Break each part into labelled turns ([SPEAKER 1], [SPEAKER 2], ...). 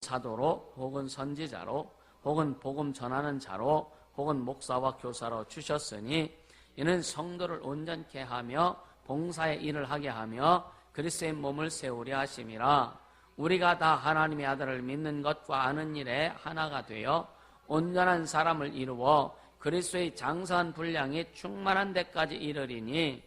[SPEAKER 1] 사도로 혹은 선지자로 혹은 복음 전하는 자로 혹은 목사와 교사로 주셨으니 이는 성도를 온전케 하며 봉사의 일을 하게 하며 그리스도의 몸을 세우려 하심이라. 우리가 다 하나님의 아들을 믿는 것과 아는 일에 하나가 되어 온전한 사람을 이루어 그리스도의 장성한 분량이 충만한 데까지 이르리니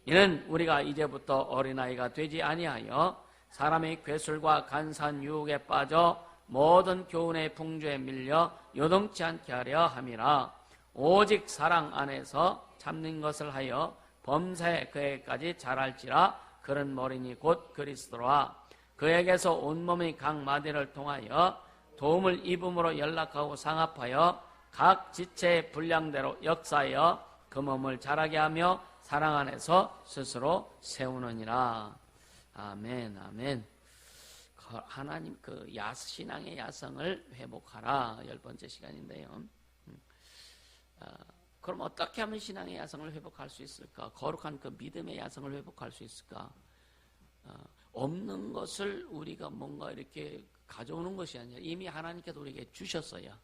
[SPEAKER 1] 이는 우리가 이제부터 어린아이가 되지 아니하여 사람의 괴술과 간사한 유혹에 빠져 모든 교훈의 풍조에 밀려 요동치 않게 하려 함이라. 오직 사랑 안에서 참는 것을 하여 범사에 그에게까지 자랄지라. 그런 머리니 곧 그리스도라. 그에게서 온몸의 각 마디를 통하여 도움을 입음으로 연락하고 상합하여 각 지체의 분량대로 역사하여 그 몸을 자라게 하며 사랑 안에서 스스로 세우느니라. 아멘, 아멘. 하나님 신앙의 야성을 회복하라. 10번째 시간인데요. 그럼 어떻게 하면 신앙의 야성을 회복할 수 있을까? 거룩한 그 믿음의 야성을 회복할 수 있을까? 없는 것을 우리가 뭔가 이렇게 가져오는 것이 아니라 이미 하나님께서 우리에게 주셨어요.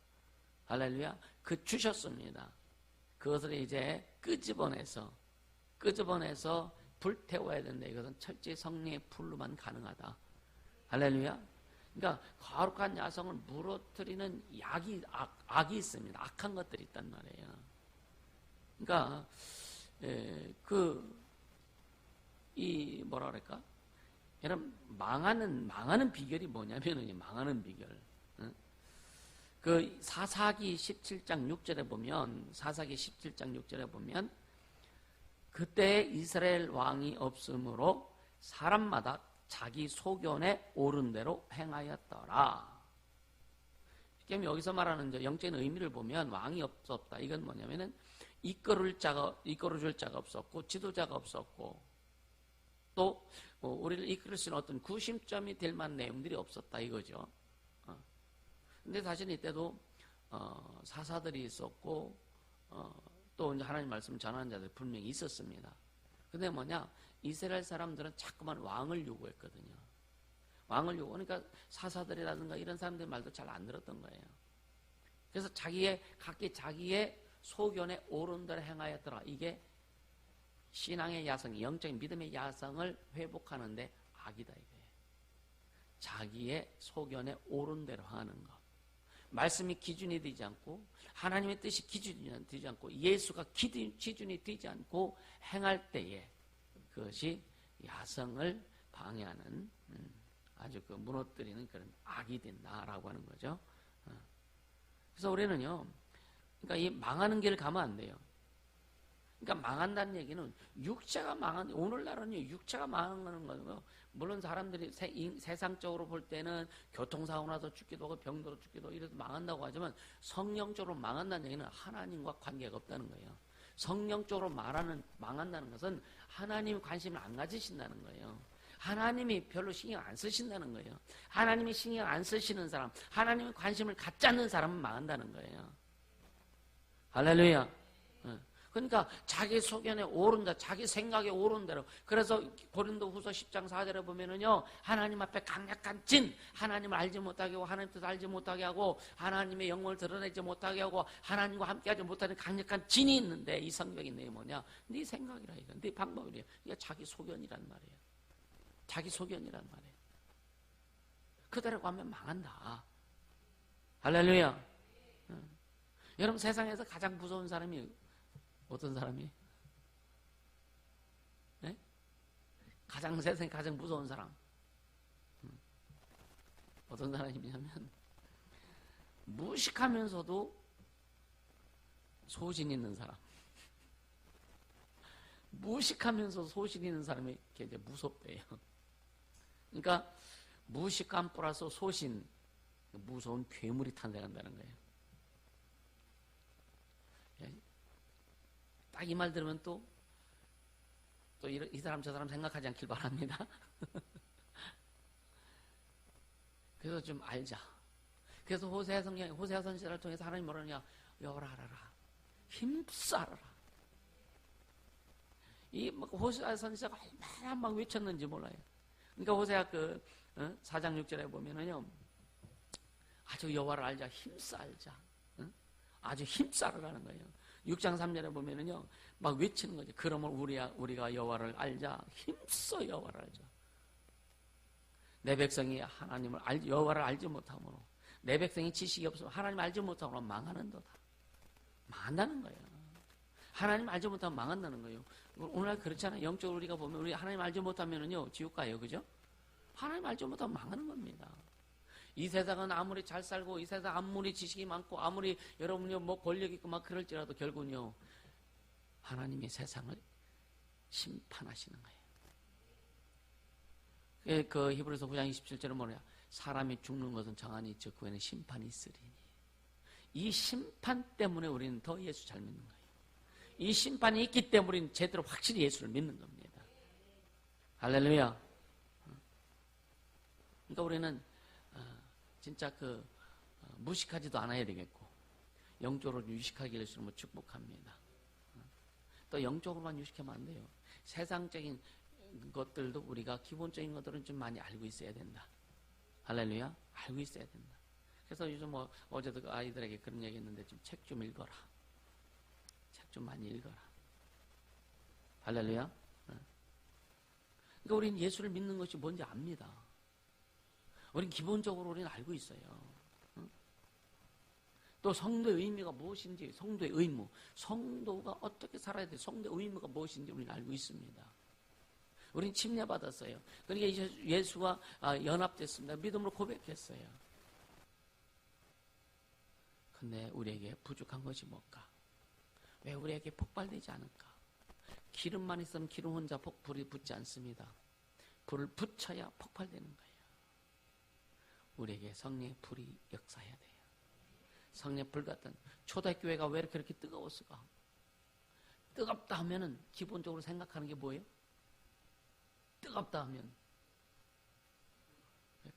[SPEAKER 1] 할렐루야. 그 주셨습니다. 그것을 이제 끄집어내서 불태워야 된다. 이것은 철저히 성령의 불로만 가능하다. 할렐루야. 그러니까 거룩한 야성을 무너뜨리는 악이 있습니다. 악한 것들이 있단 말이에요. 그러니까 뭐라 그럴까? 여러분 망하는 비결이 뭐냐면은 망하는 비결. 그 사사기 17장 6절에 보면 그때 이스라엘 왕이 없으므로 사람마다 자기 소견에 옳은 대로 행하였더라. 그럼 여기서 말하는 영적인 의미를 보면 왕이 없었다. 이건 뭐냐면은 이끌어줄 자가 없었고 지도자가 없었고 또 우리를 이끌 수 있는 어떤 구심점이 될 만한 내용들이 없었다 이거죠. 근데 사실 이때도 사사들이 있었고 또 이제 하나님 말씀을 전하는 자들이 분명히 있었습니다. 근데 이스라엘 사람들은 자꾸만 왕을 요구했거든요. 그러니까 사사들이라든가 이런 사람들의 말도 잘 안 들었던 거예요. 그래서 각기 자기의 소견에 옳은 대로 행하였더라. 이게 신앙의 야성, 영적인 믿음의 야성을 회복하는데 악이다 이거예요. 자기의 소견에 옳은 대로 하는 것. 말씀이 기준이 되지 않고 하나님의 뜻이 기준이 되지 않고 예수가 기준이 되지 않고 행할 때에 그것이 야성을 방해하는 아주 무너뜨리는 그런 악이 된다라고 하는 거죠. 그래서 우리는요, 그러니까 이 망하는 길을 가면 안 돼요. 그러니까 망한다는 얘기는 오늘날은 육체가 망하는 거예요. 물론 사람들이 세상적으로 볼 때는 교통사고 나서 죽기도 하고 병들어 죽기도 하고 이래서 망한다고 하지만 성령적으로 망한다는 얘기는 하나님과 관계가 없다는 거예요. 성령적으로 망한다는 것은 하나님이 관심을 안 가지신다는 거예요. 하나님이 별로 신경 안 쓰신다는 거예요. 하나님이 신경 안 쓰시는 사람, 하나님이 관심을 갖지 않는 사람은 망한다는 거예요. 할렐루야. 그러니까 자기 소견에 오른다, 자기 생각에 오른 대로. 그래서 고린도후서 10장 4절에 보면은요, 하나님 앞에 강력한 진, 하나님을 알지 못하게 하고 하나님 뜻을 알지 못하게 하고 하나님의 영광을 드러내지 못하게 하고 하나님과 함께하지 못하는 강력한 진이 있는데 이 성경이 내용이 뭐냐? 네 생각이라 이거, 네 방법이래요. 이게 자기 소견이란 말이에요. 자기 소견이란 말이에요. 그대로 가면 망한다. 할렐루야. 여러분 세상에서 가장 무서운 사람이 어떤 사람이? 네? 세상에 가장 무서운 사람. 어떤 사람이냐면 무식하면서도 소신 있는 사람. 무식하면서 소신 있는 사람이 이제 무섭대요. 그러니까 무식함 플러스 소신, 무서운 괴물이 탄생한다는 거예요. 딱 이 말 들으면 또 이 사람 저 사람 생각하지 않길 바랍니다. 그래서 좀 알자. 그래서 호세아 선지자를 통해서 하나님 뭐라냐? 열하라라, 힘써 하라라. 이 호세아 선지자가 얼마나 막 외쳤는지 몰라요. 그러니까 호세아 4장 6절에 보면은요, 아주 여호와를 알자. 힘써 알자. 응? 아주 힘써 알아가는 거예요. 6장 3절에 보면은요, 막 외치는 거죠. 그러면 우리가 여호와를 알자. 힘써 여호와를 알자. 내 백성이 여호와를 알지 못함으로, 내 백성이 지식이 없으면 하나님 알지 못함으로 망하는도다. 망한다는 거예요. 하나님 알지 못하면 망한다는 거예요. 오늘날 그렇잖아요. 영적으로 우리가 보면 우리 하나님 알지 못하면은요, 지옥 가요. 그죠? 하나님 알지 못하면 망하는 겁니다. 이 세상은 아무리 잘 살고, 이 세상 아무리 지식이 많고, 아무리 여러분이 뭐 권력 있고 막 그럴지라도 결국은요, 하나님이 세상을 심판하시는 거예요. 그 히브리서 9장 27절은 뭐냐? 사람이 죽는 것은 정하니 즉 후에는 심판이 있으리니. 이 심판 때문에 우리는 더 예수 잘 믿는 거예요. 이 심판이 있기 때문에 우리는 제대로 확실히 예수를 믿는 겁니다. 할렐루야. 그러니까 우리는 진짜 무식하지도 않아야 되겠고, 영적으로 유식하게 될수록 축복합니다. 또 영적으로만 유식하면 안 돼요. 세상적인 것들도 우리가 기본적인 것들은 좀 많이 알고 있어야 된다. 할렐루야. 알고 있어야 된다. 그래서 요즘 어제도 그 아이들에게 그런 얘기 했는데 좀 책 좀 읽어라. 책 좀 많이 읽어라. 할렐루야. 그러니까 우리는 예수를 믿는 것이 뭔지 압니다. 우리는 기본적으로 우리는 알고 있어요. 또 성도의 의미가 무엇인지, 성도의 의무, 성도가 어떻게 살아야 돼, 성도의 의무가 무엇인지 우리는 알고 있습니다. 우리는 침례받았어요. 그러니까 예수와 연합됐습니다. 믿음으로 고백했어요. 근데 우리에게 부족한 것이 뭘까? 왜 우리에게 폭발되지 않을까? 기름만 있으면 기름 혼자 불이 붙지 않습니다. 불을 붙여야 폭발되는 거예요. 우리에게 성령의 불이 역사해야 돼요. 성령의 불 같은 초대교회가 왜 이렇게 뜨거웠을까? 뜨겁다 하면은 기본적으로 생각하는 게 뭐예요? 뜨겁다 하면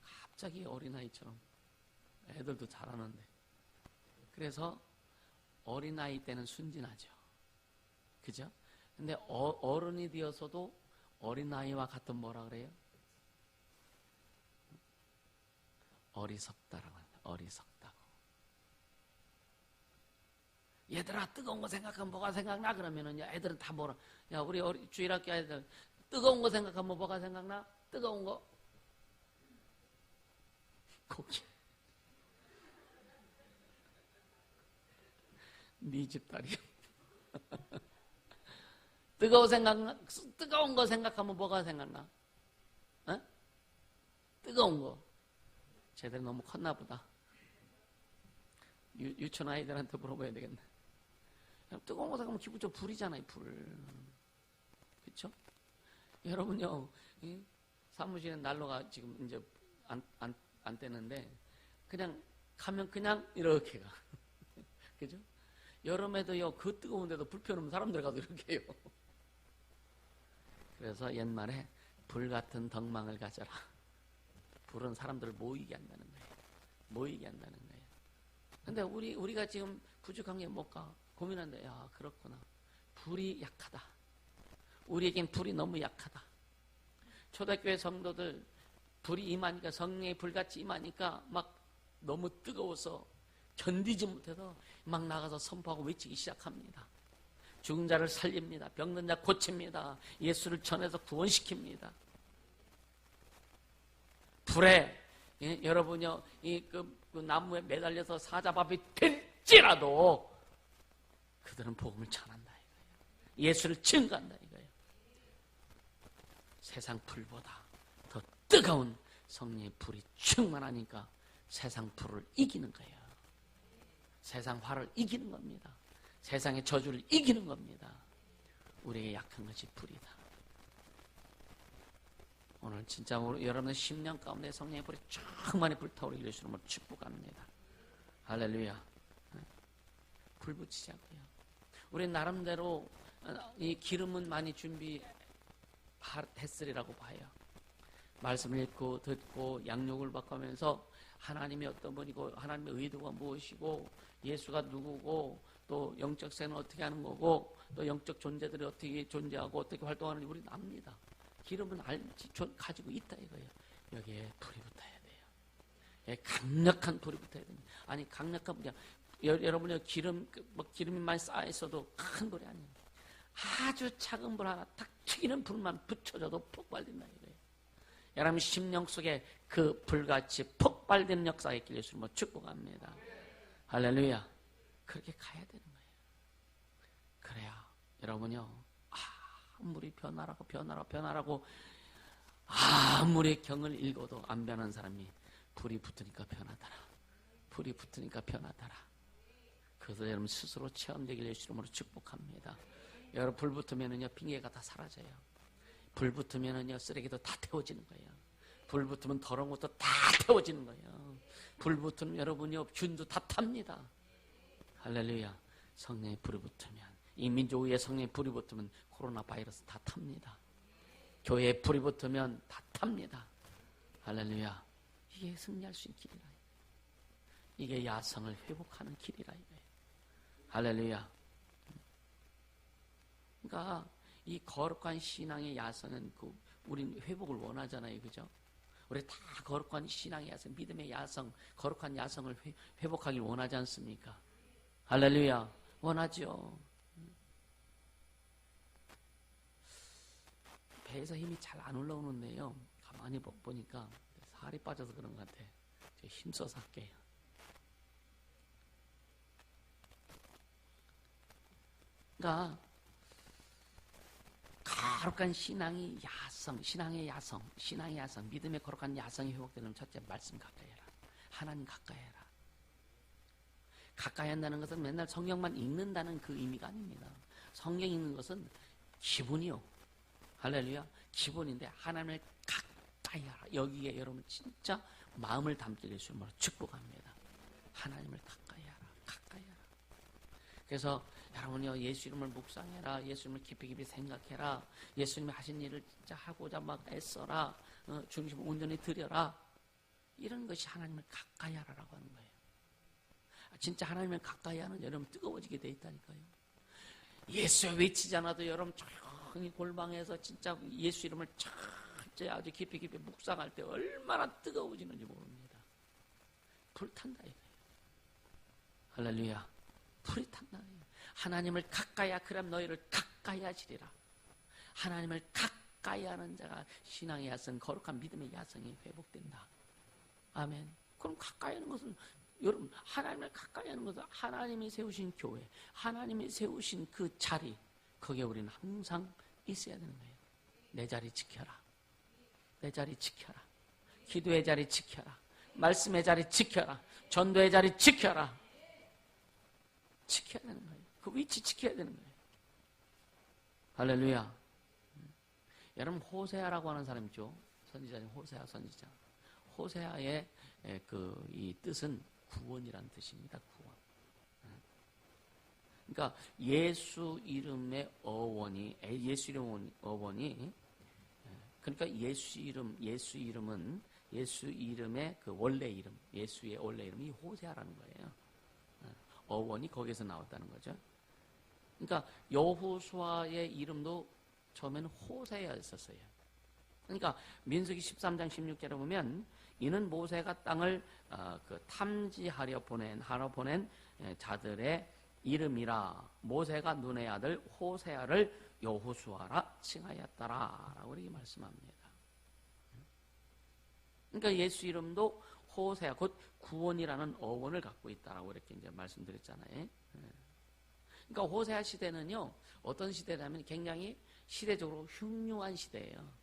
[SPEAKER 1] 갑자기 어린아이처럼, 애들도 잘하는데, 그래서 어린아이 때는 순진하죠. 그죠? 근데 어른이 되어서도 어린아이와 같은 뭐라 그래요? 어리석다라고 합니다. 어리석다고. 얘들아, 뜨거운 거 생각하면 뭐가 생각나? 그러면은 애들은 다 뭐라? 야, 우리 주일학교 애들 뜨거운 거 생각하면 뭐가 생각나? 뜨거운 거? 고기. 네 집 딸이야. 뜨거운 거 생각하면 뭐가 생각나? 어? 뜨거운 거. 쟤들 너무 컸나 보다. 유치원 아이들한테 물어봐야 되겠네. 뜨거운 거 생각하면 기본적으로 불이잖아요, 불. 그쵸? 여러분요, 사무실에 난로가 지금 이제 안 떼는데, 그냥 가면 그냥 이렇게 가. 그죠? 여름에도요, 그 뜨거운데도 불 펴놓으면 사람들 가도 이렇게 해요. 그래서 옛말에 불 같은 덕망을 가져라. 불은 사람들을 모이게 한다는 거예요. 모이게 한다는 거예요. 근데 우리가 지금 부족한 게 뭘까? 고민한다. 야, 그렇구나. 불이 약하다. 우리에겐 불이 너무 약하다. 초대교회 성도들 불이 임하니까, 성령의 불같이 임하니까 막 너무 뜨거워서 견디지 못해서 막 나가서 선포하고 외치기 시작합니다. 죽은 자를 살립니다. 병든 자 고칩니다. 예수를 전해서 구원시킵니다. 불에 여러분요, 그 나무에 매달려서 사자밥이 될지라도 그들은 복음을 전한다 이거예요. 예수를 증거한다 이거예요. 세상 불보다 더 뜨거운 성령의 불이 충만하니까 세상 불을 이기는 거예요. 세상 화를 이기는 겁니다. 세상의 저주를 이기는 겁니다. 우리에게 약한 것이 불이다. 오늘 진짜 여러분의 10년 가운데 성령의 불이 충만히 불타오르기를 주님으로 축복합니다. 할렐루야. 불 붙이자고요. 우리 나름대로 이 기름은 많이 준비했으리라고 봐요. 말씀을 읽고 듣고 양육을 받고 하면서 하나님이 어떤 분이고 하나님의 의도가 무엇이고 예수가 누구고 또 영적 생은 어떻게 하는 거고 또 영적 존재들이 어떻게 존재하고 어떻게 활동하는지 우리는 압니다. 기름은 가지고 있다 이거예요. 여기에 불이 붙어야 돼요. 예, 강력한 불이 붙어야 됩니다. 아니 강력한 불이 여러분이 기름이 많이 쌓여 있어도 큰 불이 아니에요. 아주 작은 불 하나 딱 튀기는 불만 붙여줘도 폭발된다 이거예요. 여러분 심령 속에 그 불같이 폭발되는 역사가 있길 예수님으로 축복합니다. 할렐루야. 그렇게 가야 되는 거예요. 그래야 여러분요 아무리 변하라고 아무리 경을 읽어도 안 변한 사람이 불이 붙으니까 변하더라. 불이 붙으니까 변하더라. 그래서 여러분 스스로 체험되길 예수 이름으로 축복합니다. 여러분 불 붙으면은요 핑계가 다 사라져요. 불 붙으면은요 쓰레기도 다 태워지는 거예요. 불 붙으면 더러운 것도 다 태워지는 거예요. 불 붙으면 여러분요 균도 다 탑니다. 할렐루야. 성령의 불이 붙으면 이 민족 위에 성령의 불이 붙으면 코로나 바이러스 다 탑니다. 교회에 불이 붙으면 다 탑니다. 할렐루야. 이게 승리할 수 있는 길이라. 이게 야성을 회복하는 길이라 이거예요. 할렐루야. 그러니까 이 거룩한 신앙의 야성은 우린 회복을 원하잖아요, 그죠? 우리 다 거룩한 신앙의 야성, 믿음의 야성, 거룩한 야성을 회복하길 원하지 않습니까? 할렐루야. 원하죠. 배에서 힘이 잘 안 올라오는데요. 가만히 보니까 살이 빠져서 그런 것 같아. 힘써서 할게요. 그러니까 거룩한 신앙의 야성, 믿음의 거룩한 야성이 회복되는 첫째 말씀 가까이 해라. 하나님 가까이 해라. 가까이 한다는 것은 맨날 성경만 읽는다는 그 의미가 아닙니다. 성경 읽는 것은 기분이요. 할렐루야. 기본인데 하나님을 가까이 하라. 여기에 여러분 진짜 마음을 담길 예수님으로 축복합니다. 하나님을 가까이 하라. 가까이 하라. 그래서 여러분이요 예수 이름을 묵상해라. 예수 이름을 깊이 생각해라. 예수님이 하신 일을 진짜 하고자 막 애써라. 중심을 온전히 드려라. 이런 것이 하나님을 가까이 하라라고 하는 거예요. 진짜 하나님을 가까이 하는 여러분 뜨거워지게 돼 있다니까요. 예수 외치지 않아도 여러분 조용히 골방에서 진짜 예수 이름을 진짜 아주 깊이 묵상할 때 얼마나 뜨거워지는지 모릅니다. 불탄다 이거예요. 할렐루야. 불이 탄다 이거예요. 하나님을 가까이 하 그럼 너희를 가까이 하시리라. 하나님을 가까이 하는 자가 신앙의 야성, 거룩한 믿음의 야성이 회복된다. 아멘. 그럼 가까이 하는 것은 여러분 하나님을 가까이 하는 것은 하나님이 세우신 교회, 하나님이 세우신 그 자리, 거기에 우리는 항상 있어야 되는 거예요. 내 자리 지켜라. 내 자리 지켜라. 기도의 자리 지켜라. 말씀의 자리 지켜라. 전도의 자리 지켜라. 지켜야 되는 거예요. 그 위치 지켜야 되는 거예요. 할렐루야. 여러분 호세아라고 하는 사람 있죠. 선지자님 호세아 선지자. 호세아의 이 뜻은 구원이라는 뜻입니다. 구원. 그러니까 예수 이름의 어원이 그러니까 예수 이름은 예수 이름의 그 원래 이름, 예수의 원래 이름이 호세아라는 거예요. 어원이 거기서 나왔다는 거죠. 그러니까 여호수아의 이름도 처음에는 호세아였었어요. 그러니까 민수기 13장 16절에 보면 이는 모세가 땅을 탐지하러 보낸 자들의 이름이라 모세가 눈의 아들 호세아를 여호수아라 칭하였더라 라고 이렇게 말씀합니다. 그러니까 예수 이름도 호세아 곧 구원이라는 어원을 갖고 있다라고 이렇게 이제 말씀드렸잖아요. 그러니까 호세아 시대는요 어떤 시대냐면 굉장히 시대적으로 흉흉한 시대예요.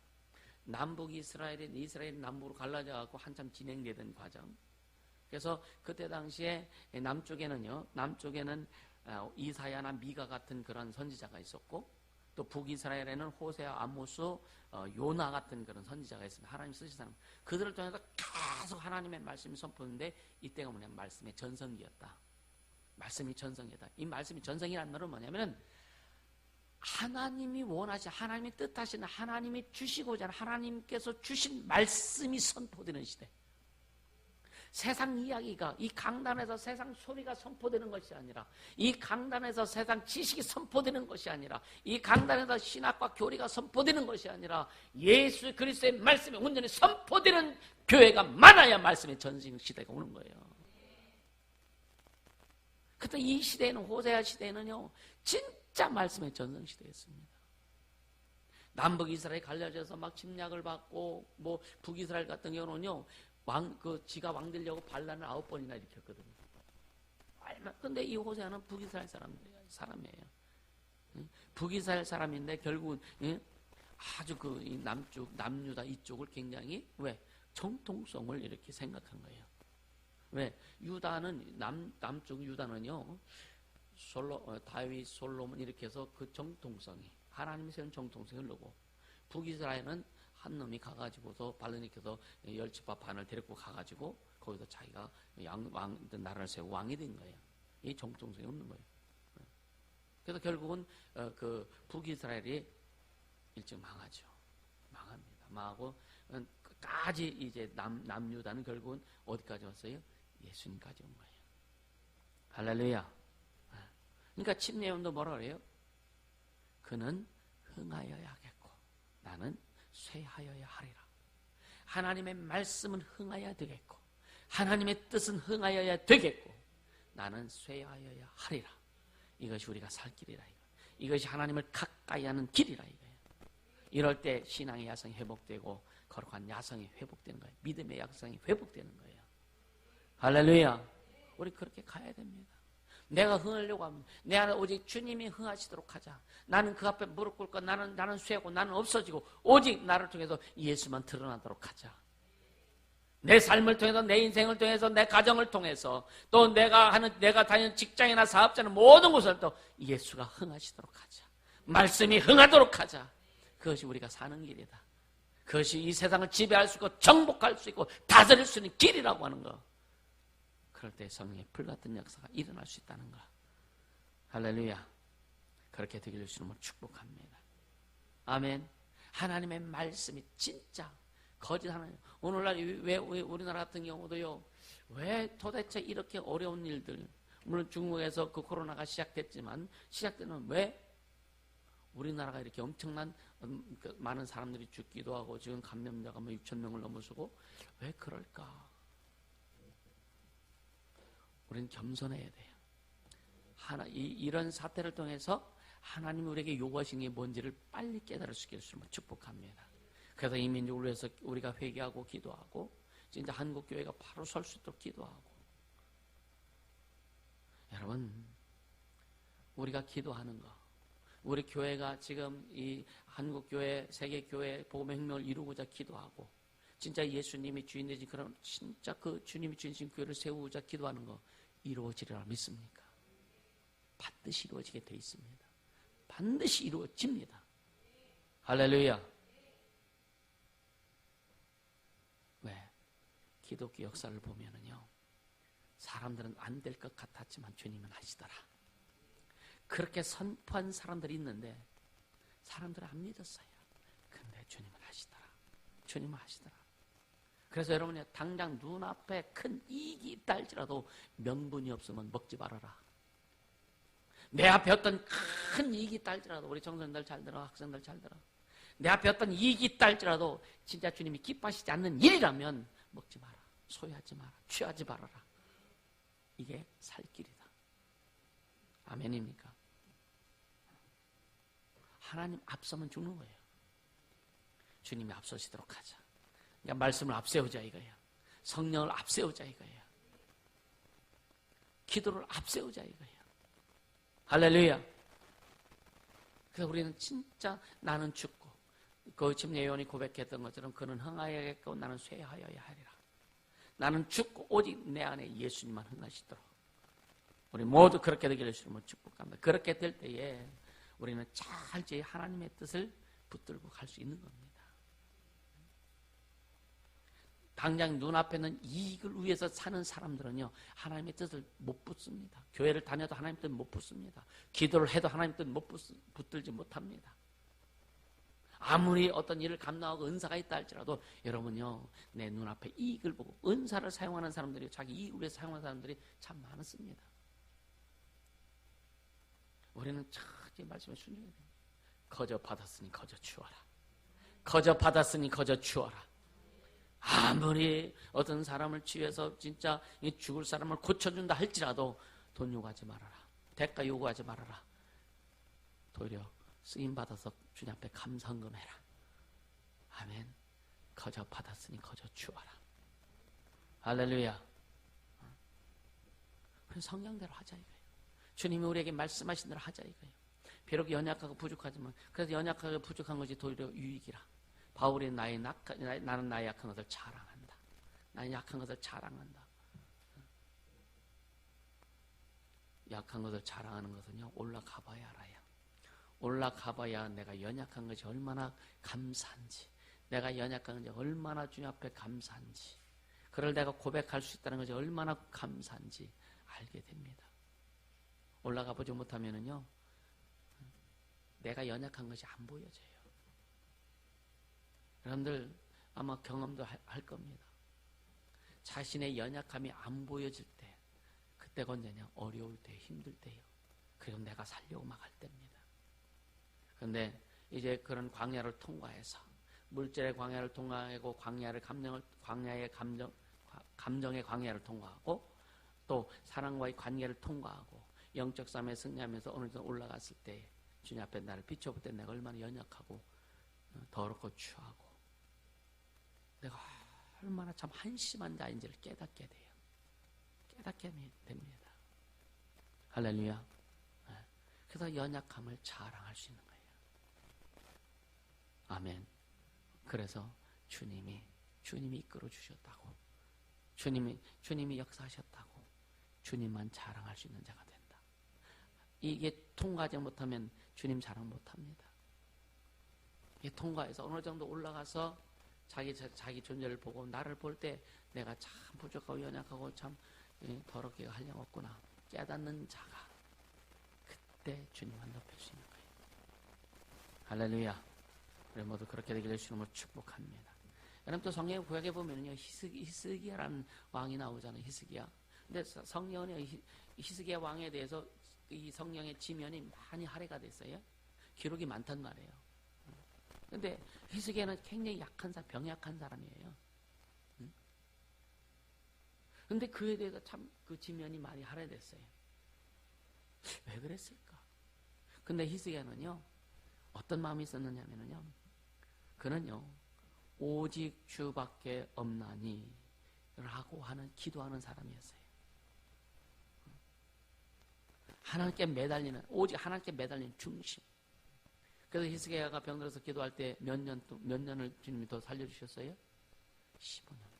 [SPEAKER 1] 남북 이스라엘이 남북으로 갈라져 갖고 한참 진행되던 과정. 그래서 그때 당시에 남쪽에는 이사야나 미가 같은 그런 선지자가 있었고 또 북이스라엘에는 호세아, 아모스, 요나 같은 그런 선지자가 있습니다. 하나님 쓰신 사람. 그들을 통해서 계속 하나님의 말씀이 선포했는데 이때가 뭐냐면 말씀의 전성기였다. 말씀이 전성기다. 이 말씀이 전성기라는 말은 뭐냐면 하나님이 원하신 하나님이 뜻하시는 하나님이 주시고자 하는 하나님께서 주신 말씀이 선포되는 시대. 세상 이야기가, 이 강단에서 세상 소리가 선포되는 것이 아니라, 이 강단에서 세상 지식이 선포되는 것이 아니라, 이 강단에서 신학과 교리가 선포되는 것이 아니라, 예수 그리스도의 말씀이 온전히 선포되는 교회가 많아야 말씀의 전승 시대가 오는 거예요. 그때 이 시대에는, 호세아 시대에는요, 진짜 말씀의 전승 시대였습니다. 남북 이스라엘이 갈라져서 막 침략을 받고, 뭐 북이스라엘 같은 경우는요, 지가 왕 되려고 반란을 9번이나 일으켰거든요. 근데 이 호세아는 북이스라엘 사람이에요. 북이스라엘 사람인데 결국은 아주 남유다 이쪽을 굉장히 왜 정통성을 이렇게 생각한 거예요. 왜 유다는 남쪽 유다는요, 다윗, 솔로몬 이렇게 해서 그 정통성이 하나님이 세운 정통성을 흐르고, 북이스라엘은 한 놈이 가가지고서 발르니께서 열지파 반을 데리고 가가지고 거기서 자기가 나라를 세우고 왕이 된 거예요. 이 정통성이 없는 거예요. 그래서 결국은 그 북이스라엘이 일찍 망하죠. 망합니다. 망하고 끝까지 이제 남유다는 결국은 어디까지 왔어요? 예수님까지 온 거예요. 할렐루야. 그러니까 침례요한도 뭐라 그래요? 그는 흥하여야겠고 나는 쇠하여야 하리라. 하나님의 말씀은 흥하여야 되겠고, 하나님의 뜻은 흥하여야 되겠고, 나는 쇠하여야 하리라. 이것이 우리가 살 길이라. 이것이 하나님을 가까이 하는 길이라. 이거예요. 이럴 때 신앙의 야성이 회복되고 거룩한 야성이 회복되는 거예요. 믿음의 야성이 회복되는 거예요. 할렐루야. 우리 그렇게 가야 됩니다. 내가 흥하려고 합니다. 내 안에 오직 주님이 흥하시도록 하자. 나는 그 앞에 무릎 꿇고 나는 쇠고 나는 없어지고 오직 나를 통해서 예수만 드러나도록 하자. 내 삶을 통해서, 내 인생을 통해서, 내 가정을 통해서, 또 내가 다니는 직장이나 사업자는 모든 곳을 또 예수가 흥하시도록 하자. 말씀이 흥하도록 하자. 그것이 우리가 사는 길이다. 그것이 이 세상을 지배할 수 있고 정복할 수 있고 다스릴 수 있는 길이라고 하는 거. 그럴 때 성령의 불같은 역사가 일어날 수 있다는 거. 할렐루야. 그렇게 되길 주님을 축복합니다. 아멘. 하나님의 말씀이 진짜 거짓 하나님. 오늘날 왜 우리나라 같은 경우도요, 왜 도대체 이렇게 어려운 일들, 물론 중국에서 그 코로나가 시작됐지만 시작되는 왜 우리나라가 이렇게 엄청난 많은 사람들이 죽기도 하고 지금 감염자가 6,000명을 넘어서고 왜 그럴까? 우리는 겸손해야 돼요. 이런 사태를 통해서 하나님이 우리에게 요구하신 게 뭔지를 빨리 깨달을 수 있기를 축복합니다. 그래서 이 민족을 위해서 우리가 회개하고 기도하고 진짜 한국교회가 바로 설 수 있도록 기도하고, 여러분 우리가 기도하는 거, 우리 교회가 지금 이 한국교회, 세계교회 복음의 혁명을 이루고자 기도하고 진짜 예수님이 주인 되신 그런 진짜 그 주님이 주신 교회를 세우고자 기도하는 거 이루어지리라 믿습니까? 반드시 이루어지게 돼 있습니다. 반드시 이루어집니다. 할렐루야. 왜? 기독교 역사를 보면은요, 사람들은 안 될 것 같았지만 주님은 하시더라. 그렇게 선포한 사람들이 있는데 사람들은 안 믿었어요. 근데 주님은 하시더라. 주님은 하시더라. 그래서 여러분이 당장 눈앞에 큰 이익이 있다 할지라도 명분이 없으면 먹지 말아라. 내 앞에 어떤 큰 이익이 있다 할지라도, 우리 청소년들 잘 들어, 학생들 잘 들어. 내 앞에 어떤 이익이 있다 할지라도 진짜 주님이 기뻐하시지 않는 일이라면 먹지 마라. 소유하지 마라. 취하지 말아라. 이게 살 길이다. 아멘입니까? 하나님 앞서면 죽는 거예요. 주님이 앞서시도록 하자. 그러니까 말씀을 앞세우자 이거예요. 성령을 앞세우자 이거예요. 기도를 앞세우자 이거예요. 할렐루야. 그래서 우리는 진짜 나는 죽고, 그 침례요한이 고백했던 것처럼 그는 흥하여야겠고 나는 쇠하여야 하리라. 나는 죽고 오직 내 안에 예수님만 흥하시도록 우리 모두 그렇게 되기를 주님을 축복합니다. 그렇게 될 때에 우리는 잘 제 하나님의 뜻을 붙들고 갈 수 있는 겁니다. 당장 눈앞에는 이익을 위해서 사는 사람들은요, 하나님의 뜻을 못 붙습니다. 교회를 다녀도 하나님의 뜻 못 붙습니다. 기도를 해도 하나님의 뜻 못 붙들지 못합니다. 아무리 어떤 일을 감당하고 은사가 있다 할지라도 여러분요, 내 눈앞에 이익을 보고 은사를 사용하는 사람들이 자기 이익을 위해서 사용하는 사람들이 참 많습니다. 우리는 참 이 말씀에 순종해야 됩니다. 거저 받았으니 거저 주어라. 거저 받았으니 거저 주어라. 아무리 어떤 사람을 치유해서 진짜 죽을 사람을 고쳐준다 할지라도 돈 요구하지 말아라. 대가 요구하지 말아라. 도리어 쓰임받아서 주님 앞에 감사헌금해라. 아멘. 거저 받았으니 거저 주어라. 할렐루야. 우리 성경대로 하자 이거예요. 주님이 우리에게 말씀하신 대로 하자 이거예요. 비록 연약하고 부족하지만 그래서 연약하고 부족한 것이 도리어 유익이라. 바울이 나는 나의 약한 것을 자랑한다. 나는 약한 것을 자랑한다. 약한 것을 자랑하는 것은요, 올라가 봐야 알아요. 올라가 봐야 내가 연약한 것이 얼마나 감사한지, 내가 연약한 것이 얼마나 주님 앞에 감사한지, 그걸 내가 고백할 수 있다는 것이 얼마나 감사한지 알게 됩니다. 올라가 보지 못하면은요, 내가 연약한 것이 안 보여져요. 여러분들 아마 경험도 할 겁니다. 자신의 연약함이 안 보여질 때, 그때가 언제냐? 어려울 때, 힘들 때요. 그리고 내가 살려고 막 할 때입니다. 그런데 이제 그런 광야를 통과해서 물질의 광야를 통과하고 광야의 감정의 광야를 통과하고 또 사랑과의 관계를 통과하고 영적 삶에 승리하면서 어느 정도 올라갔을 때 주님 앞에 나를 비춰볼 때 내가 얼마나 연약하고 더럽고 추하고 내가 얼마나 참 한심한 자인지를 깨닫게 돼요. 깨닫게 됩니다. 할렐루야. 그래서 연약함을 자랑할 수 있는 거예요. 아멘. 그래서 주님이 이끌어 주셨다고, 주님이 역사하셨다고 주님만 자랑할 수 있는 자가 된다. 이게 통과하지 못하면 주님 자랑 못합니다. 이게 통과해서 어느 정도 올라가서 자기 존재를 보고 나를 볼 때 내가 참 부족하고 연약하고 참 더럽게 하려없구나 깨닫는 자가 그때 주님만 높일 수 있는 거예요. 할렐루야. 우리 모두 그렇게 되기를 주님으로 축복합니다. 여러분 또 성경 구약에 보면요, 히스기야라는 왕이 나오잖아요. 히스기야. 근데 성경에 히스기야 왕에 대해서 이 성경의 지면이 많이 할애가 됐어요. 기록이 많단 말이에요. 근데 히스기야는 굉장히 약한 사람, 병약한 사람이에요. 근데 그에 대해서 참 그 지면이 많이 할애됐어요. 왜 그랬을까? 근데 히스기야는요, 어떤 마음이 있었느냐면요, 그는요, 오직 주밖에 없나니 라고 하는 기도하는 사람이었어요. 하나님께 매달리는, 오직 하나님께 매달리는 중심. 그래서 히스기야가 병들어서 기도할 때 몇 년을 주님이 더 살려주셨어요? 15년.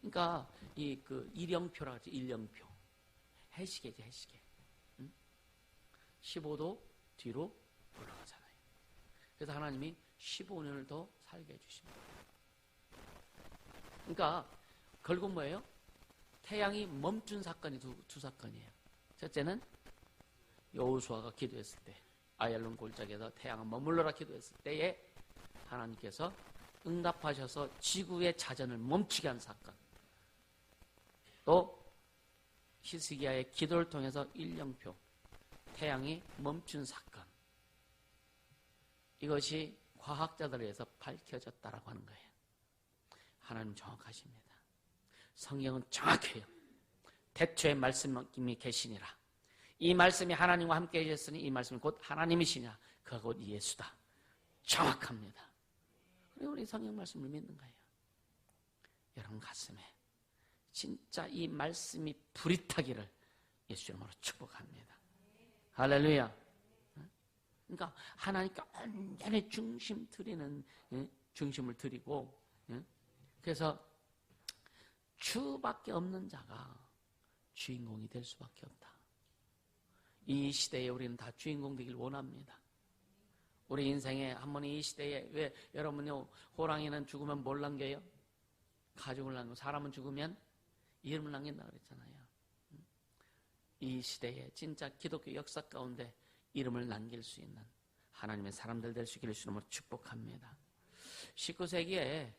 [SPEAKER 1] 그러니까 일령표라고 하죠. 일령표. 해시계죠, 해시계. 15도 뒤로 올라가잖아요. 그래서 하나님이 15년을 더 살게 해주십니다. 그러니까 결국 뭐예요? 태양이 멈춘 사건이 두 사건이에요. 첫째는 여호수아가 기도했을 때, 아얄론 골짜기에서 태양은 머물러라 기도했을 때에 하나님께서 응답하셔서 지구의 자전을 멈추게 한 사건. 또 히스기야의 기도를 통해서 일령표, 태양이 멈춘 사건. 이것이 과학자들에 의해서 밝혀졌다라고 하는 거예요. 하나님 정확하십니다. 성경은 정확해요. 태초에 말씀이 계시니라. 이 말씀이 하나님과 함께 계셨으니 이 말씀이 곧 하나님이시냐. 그가 곧 예수다. 정확합니다. 그리고 우리 성경 말씀을 믿는 거예요. 여러분 가슴에 진짜 이 말씀이 불이 타기를 예수 이름으로 축복합니다. 할렐루야. 그러니까 하나님께 온전히 중심을 드리고, 그래서 주밖에 없는 자가 주인공이 될 수밖에 없다. 이 시대에 우리는 다 주인공 되길 원합니다. 우리 인생에 한 번 이 시대에, 왜 여러분요, 호랑이는 죽으면 뭘 남겨요? 가죽을 남기고, 사람은 죽으면 이름을 남긴다 그랬잖아요. 이 시대에 진짜 기독교 역사 가운데 이름을 남길 수 있는 하나님의 사람들 될 수 있기를 주님으로 축복합니다. 19세기에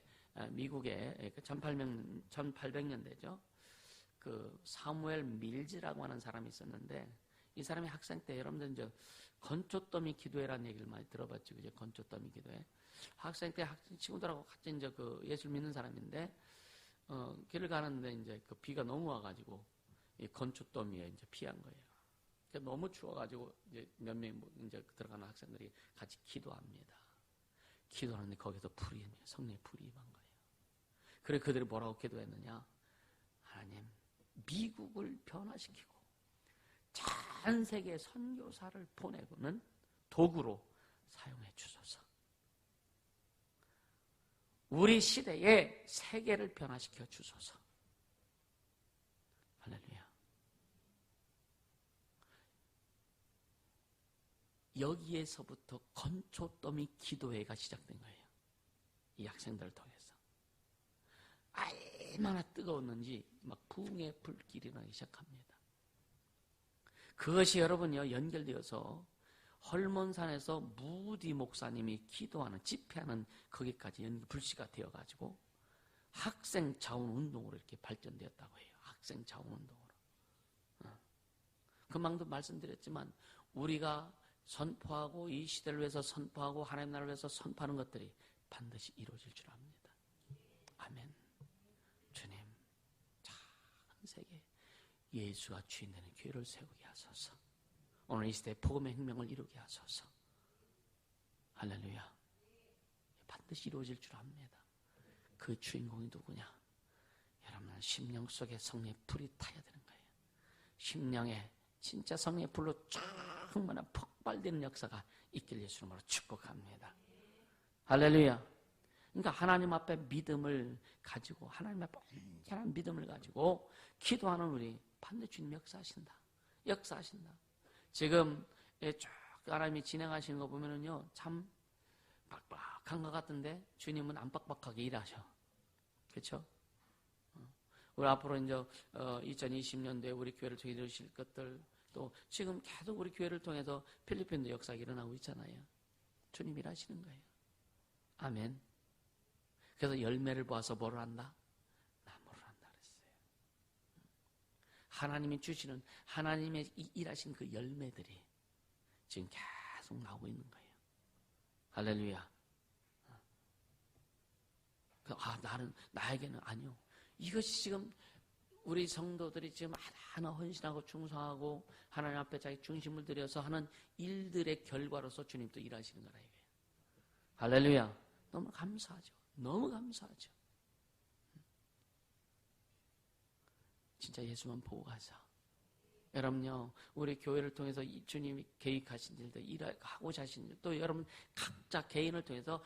[SPEAKER 1] 미국의 1800년대죠. 그 사무엘 밀즈라고 하는 사람이 있었는데 이 사람이 학생 때 여러분들 이제 건초더미 기도회라는 얘기를 많이 들어봤죠. 그죠? 건초더미 기도회. 학생 때 학생 친구들하고 같이 이제 그 예수를 믿는 사람인데 길을 가는데 이제 그 비가 너무 와가지고 이 건초더미에 이제 피한 거예요. 너무 추워가지고 이제 몇 명 이제 들어가는 학생들이 같이 기도합니다. 기도하는데 거기서 성령의 불이 임한 거예요. 그래 그들이 뭐라고 기도했느냐? 하나님, 미국을 변화시키고 전 세계 선교사를 보내고는 도구로 사용해 주소서. 우리 시대에 세계를 변화시켜 주소서. 할렐루야. 여기에서부터 건초더미 기도회가 시작된 거예요. 이 학생들을 통해서. 얼마나 뜨거웠는지 막 부흥의 불길이 나기 시작합니다. 그것이 여러분요 연결되어서 헐몬산에서 무디 목사님이 기도하는 집회하는 거기까지 불씨가 되어가지고 학생 자원 운동으로 이렇게 발전되었다고 해요. 학생 자원 운동으로. 금방도 말씀드렸지만 우리가 선포하고 이 시대를 위해서 선포하고 하나님 나라를 위해서 선포하는 것들이 반드시 이루어질 줄 압니다. 아멘. 주님, 전 세계 예수가 주인 되는 교회를 세우게 하소서. 오늘 이 시대에 복음의 혁명을 이루게 하소서. 할렐루야. 반드시 이루어질 줄 압니다. 그 주인공이 누구냐? 여러분, 심령 속에 성령의 불이 타야 되는 거예요. 심령에 진짜 성령의 불로 충만한 폭발되는 역사가 있길 예수님으로 축복합니다. 할렐루야. 그러니까 하나님 앞에 믿음을 가지고 하나님 앞에 온전한 믿음을 가지고 기도하는 우리 반드시 주님 역사하신다. 지금 쭉 하나님이 진행하시는 거 보면은요 참 빡빡한 것 같은데 주님은 안 빡빡하게 일하셔. 그렇죠? 우리 앞으로 이제 2020년도에 우리 교회를 통해 이루실 것들 또 지금 계속 우리 교회를 통해서 필리핀도 역사가 일어나고 있잖아요. 주님 일하시는 거예요. 아멘. 그래서 열매를 보아서 뭐를 한다? 나무를 한다 그랬어요. 하나님이 주시는 하나님의 일하신 그 열매들이 지금 계속 나오고 있는 거예요. 할렐루야. 나에게는 아니요. 이것이 지금 우리 성도들이 지금 하나하나 헌신하고 충성하고 하나님 앞에 자기 중심을 들여서 하는 일들의 결과로서 주님 또 일하시는 거라 이거예요. 할렐루야. 너무 감사하죠. 너무 감사하죠. 진짜 예수만 보고 가자. 여러분요, 우리 교회를 통해서 주님이 계획하신 일들, 일하고자 하신 일, 또 여러분 각자 개인을 통해서,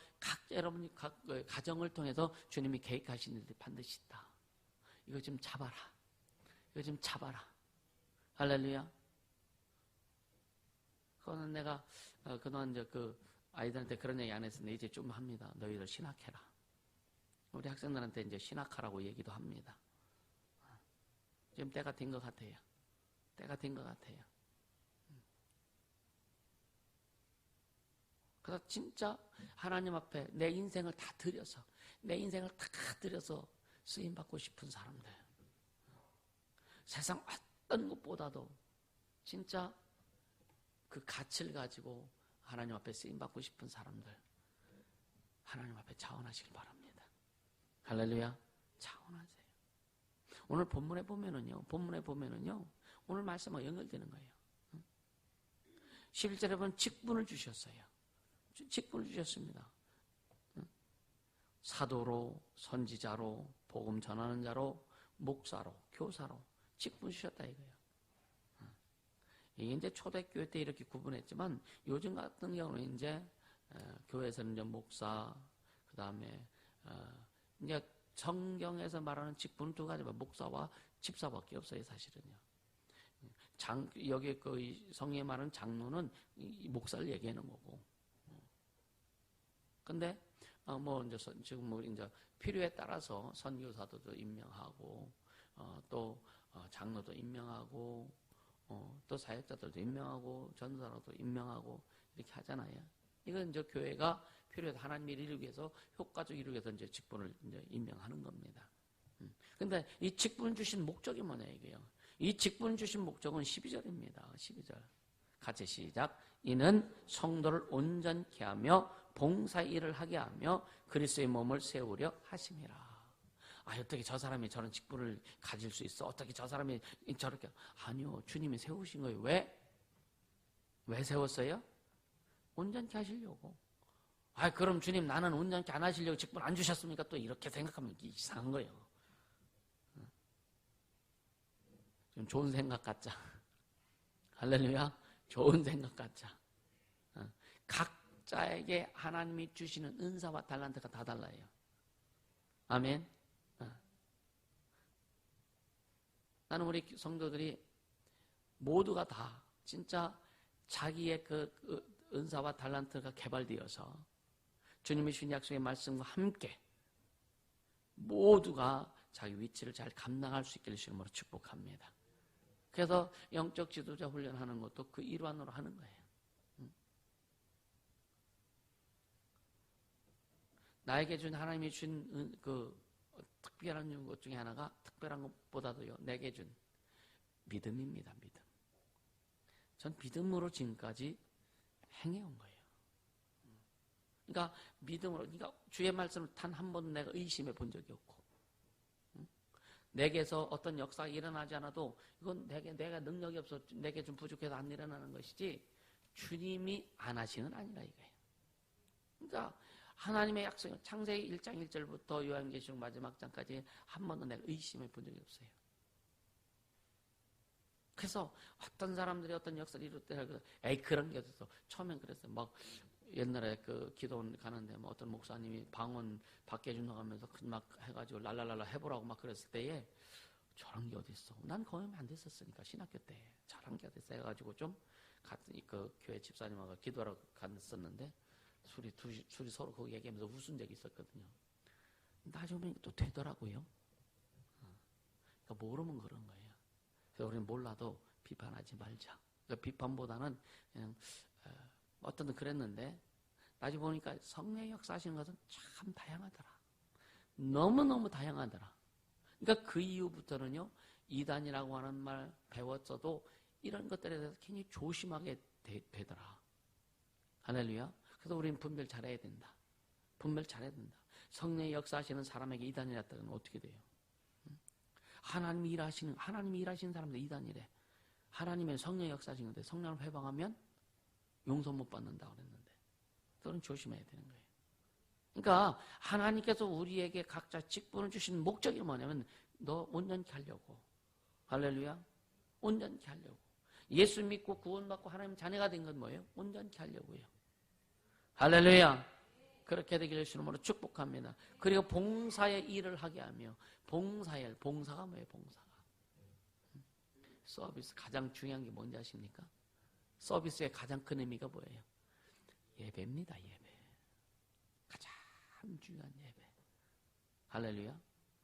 [SPEAKER 1] 여러분 가정을 통해서 주님이 계획하신 일들이 반드시 있다. 이거 좀 잡아라. 할렐루야. 그거는 내가 그동안 이제 그 아이들한테 그런 얘기 안 했었는데 이제 좀 합니다. 너희들 신학해라. 우리 학생들한테 이제 신학하라고 얘기도 합니다. 지금 때가 된 것 같아요. 그래서 진짜 하나님 앞에 내 인생을 다 드려서 쓰임받고 싶은 사람들. 세상 어떤 것보다도 진짜 그 가치를 가지고 하나님 앞에 쓰임받고 싶은 사람들. 하나님 앞에 자원하시길 바랍니다. 할렐루야. 자원하세요. 오늘 본문에 보면은요, 오늘 말씀과 연결되는 거예요. 11절에 보면 직분을 주셨어요. 직분을 주셨습니다. 사도로, 선지자로, 복음 전하는 자로, 목사로, 교사로 직분 주셨다 이거예요. 이게 이제 초대교회 때 이렇게 구분했지만 요즘 같은 경우는 이제 교회에서는 이제 목사, 그 다음에 이제 성경에서 말하는 직분은 두 가지만 목사와 집사밖에 없어요, 사실은요. 여기 그 성경에 말하는 장로는 목사를 얘기하는 거고. 근데 뭐 이제 지금 우리 이제 필요에 따라서 선교사도 임명하고 또 장로도 임명하고 또 사역자들도 임명하고 전도사로도 임명하고 이렇게 하잖아요. 이건 이제 교회가 필요해서 하나님을 이루기 위해서 효과적으로 이루기 위해서 이제 직분을 이제 임명하는 겁니다. 근데 이 직분 주신 목적이 뭐냐 이게요. 이 직분 주신 목적은 12절입니다. 12절. 같이 시작. 이는 성도를 온전케 하며 봉사 일을 하게 하며 그리스도의 몸을 세우려 하심이라. 어떻게 저 사람이 저런 직분을 가질 수 있어? 어떻게 저 사람이 저렇게? 아니요. 주님이 세우신 거예요. 왜? 왜 세웠어요? 온전케 하시려고. 그럼 주님 나는 온전케 안 하시려고 직분 안 주셨습니까? 또 이렇게 생각하면 이상한 거예요. 좀 좋은 생각 갖자. 할렐루야. 좋은 생각 갖자. 각자에게 하나님이 주시는 은사와 달란트가 다 달라요. 아멘. 나는 우리 성도들이 모두가 다 진짜 자기의 그 은사와 달란트가 개발되어서 주님이 주신 약속의 말씀과 함께 모두가 자기 위치를 잘 감당할 수 있기를 주님으로 축복합니다. 그래서 영적 지도자 훈련하는 것도 그 일환으로 하는 거예요. 나에게 준 하나님이 준 그 특별한 것 중에 하나가 특별한 것보다도요 내게 준 믿음입니다. 믿음. 전 믿음으로 지금까지 행해온 거예요. 그러니까 믿음으로, 그러니까 주의 말씀을 단 한 번도 내가 의심해 본 적이 없고, 내게서 어떤 역사가 일어나지 않아도 이건 내가 능력이 없어 내게 좀 부족해서 안 일어나는 것이지 주님이 안 하시는 아니라 이거예요. 그러니까 하나님의 약속은 창세기 1장 1절부터 요한계시록 마지막 장까지 한 번도 내가 의심해 본 적이 없어요. 그래서 어떤 사람들이 어떤 역사를 이룰 때 에이 그런 게 없어. 처음엔 그랬어요. 막 옛날에 그 기도원 가는데 뭐 어떤 목사님이 방언 받게 해준다고 하면서 막 해가지고 랄랄랄라 해보라고 막 그랬을 때에 저런 게 어딨어. 난 거의 안 됐었으니까 신학교 때 저런 게 어딨어 해가지고 좀 같은 그 교회 집사님하고 기도하러 갔었는데 둘이 서로 거기 얘기하면서 웃은 적이 있었거든요. 나중에 보니까 또 되더라고요. 그러니까 모르면 그런 거예요. 그래서 우리는 몰라도 비판하지 말자. 그러니까 비판보다는 그냥 어떤 그랬는데 나중에 보니까 성령의 역사하시는 것은 참 다양하더라. 너무너무 다양하더라. 그러니까 그 이후부터는요 이단이라고 하는 말 배웠어도 이런 것들에 대해서 굉장히 조심하게 되더라. 할렐루야. 그래서 우리는 분별 잘해야 된다. 분별 잘해야 된다. 성령의 역사하시는 사람에게 이단이랬다면 어떻게 돼요? 하나님이 일하시는 사람들 이단이래. 하나님의 성령의 역사하시는데 성령을 회방하면 용서 못 받는다고 그랬는데 그건 조심해야 되는 거예요. 그러니까 하나님께서 우리에게 각자 직분을 주신 목적이 뭐냐면 너 온전케 하려고. 할렐루야. 온전케 하려고. 예수 믿고 구원받고 하나님 자녀가 된 건 뭐예요? 온전케 하려고요. 할렐루야. 그렇게 되기를 주님으로 축복합니다. 그리고 봉사의 일을 하게 하며 봉사가 뭐예요? 봉사가. 서비스 가장 중요한 게 뭔지 아십니까? 서비스의 가장 큰 의미가 뭐예요? 예배입니다. 예배. 가장 중요한 예배. 할렐루야.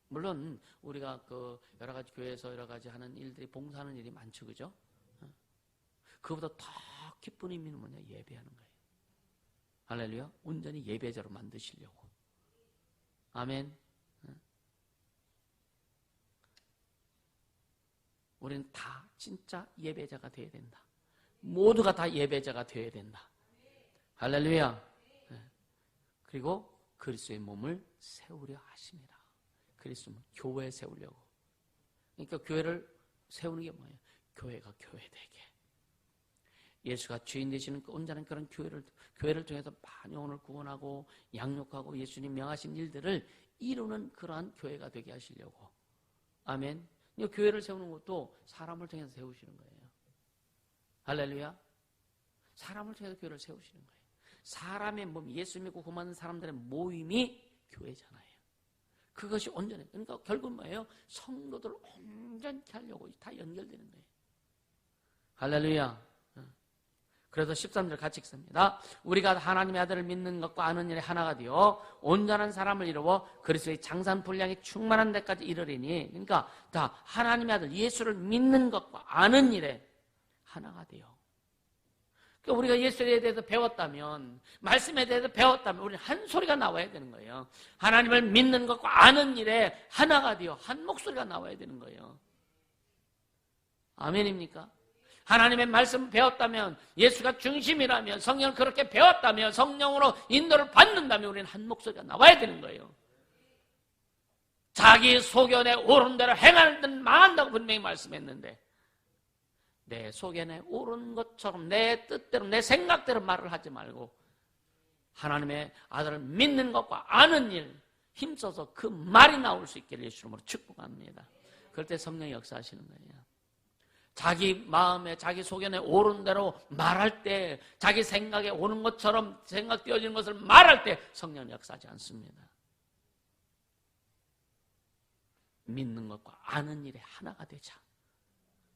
[SPEAKER 1] 물론 우리가 그 여러 가지 교회에서 여러 가지 하는 일들이 봉사하는 일이 많죠. 그죠? 그보다 더 기쁜 의미는 뭐냐? 예배하는 거예요. 할렐루야. 온전히 예배자로 만드시려고. 아멘. 우리는 다 진짜 예배자가 되어야 된다. 모두가 다 예배자가 되어야 된다. 할렐루야. 그리고 그리스도의 몸을 세우려 하십니다. 그리스도는 교회 세우려고. 그러니까 교회를 세우는 게 뭐예요? 교회가 교회되게. 예수가 주인 되시는 그 온전한 그런 교회를 통해서 많이 오늘 구원하고 양육하고 예수님 명하신 일들을 이루는 그러한 교회가 되게 하시려고. 아멘. 교회를 세우는 것도 사람을 통해서 세우시는 거예요. 할렐루야. 사람을 통해서 교회를 세우시는 거예요. 사람의 몸, 예수 믿고 구원받는 사람들의 모임이 교회잖아요. 그것이 온전해. 그러니까 결국 뭐예요? 성도들을 온전케 하려고 다 연결되는 거예요. 할렐루야. 그래서 13절 같이 읽습니다. 우리가 하나님의 아들을 믿는 것과 아는 일에 하나가 되어 온전한 사람을 이루어 그리스도의 장산 분량이 충만한 데까지 이르리니. 그러니까 다 하나님의 아들 예수를 믿는 것과 아는 일에 하나가 되어. 그러니까 우리가 예수에 대해서 배웠다면, 말씀에 대해서 배웠다면 우리는 한 소리가 나와야 되는 거예요. 하나님을 믿는 것과 아는 일에 하나가 되어 한 목소리가 나와야 되는 거예요. 아멘입니까? 하나님의 말씀을 배웠다면, 예수가 중심이라면, 성령을 그렇게 배웠다면, 성령으로 인도를 받는다면 우리는 한 목소리가 나와야 되는 거예요. 자기 소견에 옳은 대로 행하는 망한다고 분명히 말씀했는데, 내 소견에 옳은 것처럼 내 뜻대로 내 생각대로 말을 하지 말고 하나님의 아들을 믿는 것과 아는 일 힘써서 그 말이 나올 수 있기를 예수 이름으로 축복합니다. 그럴 때 성령이 역사하시는 거예요. 자기 마음에 자기 소견에 옳은 대로 말할 때, 자기 생각에 오는 것처럼 생각 띄어지는 것을 말할 때 성령은 역사하지 않습니다. 믿는 것과 아는 일에 하나가 되자.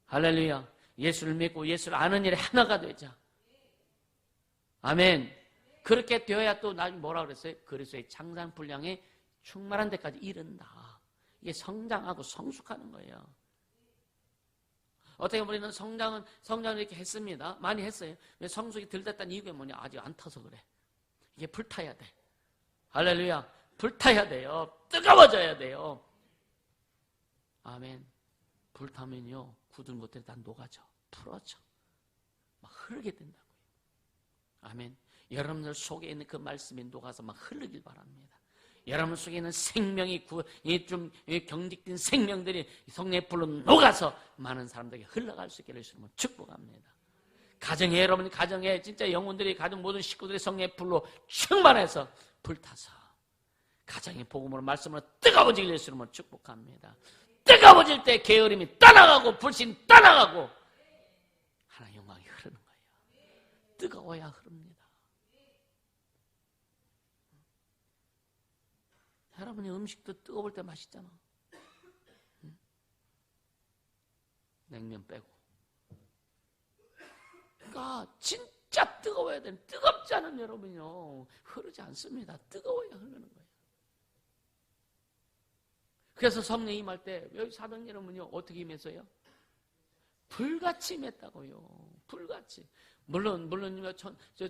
[SPEAKER 1] 할렐루야. 예수를 믿고 예수를 아는 일에 하나가 되자. 아멘. 그렇게 되어야 또 나중에 뭐라 그랬어요? 그리스도의 장상 분량에 충만한 데까지 이른다. 이게 성장하고 성숙하는 거예요. 어떻게 우리는 성장을 이렇게 했습니다. 많이 했어요. 왜 성숙이 덜 됐다는 이유가 뭐냐? 아직 안 타서 그래. 이게 불타야 돼. 할렐루야. 불타야 돼요. 뜨거워져야 돼요. 아멘. 불타면요, 굳은 것들이 다 녹아져, 풀어져, 막 흐르게 된다고요. 아멘. 여러분들 속에 있는 그 말씀이 녹아서 막 흐르길 바랍니다. 여러분 속에 있는 생명이 좀 경직된 생명들이 성령의 불로 녹아서 많은 사람들에게 흘러갈 수 있기를 주시면 축복합니다. 가정에, 여러분 가정에 진짜 영혼들이, 가정 모든 식구들이 성령의 불로 충만해서 불타서 가정의 복음으로 말씀으로 뜨거워지기를 주시면 축복합니다. 뜨거워질 때 게으름이 떠나가고 불신 떠나가고 하나님의 영광이 흐르는 거예요. 뜨거워야 흐릅니다. 여러분이 음식도 뜨거울 때 맛있잖아. 응? 냉면 빼고. 그러니까 진짜 뜨거워야 되는, 뜨겁지 않은 여러분이요, 흐르지 않습니다. 뜨거워야 흐르는 거예요. 그래서 성령이 임할 때 여기 사도 여러분요 어떻게 임했어요? 불같이 임했다고요. 불같이. 물론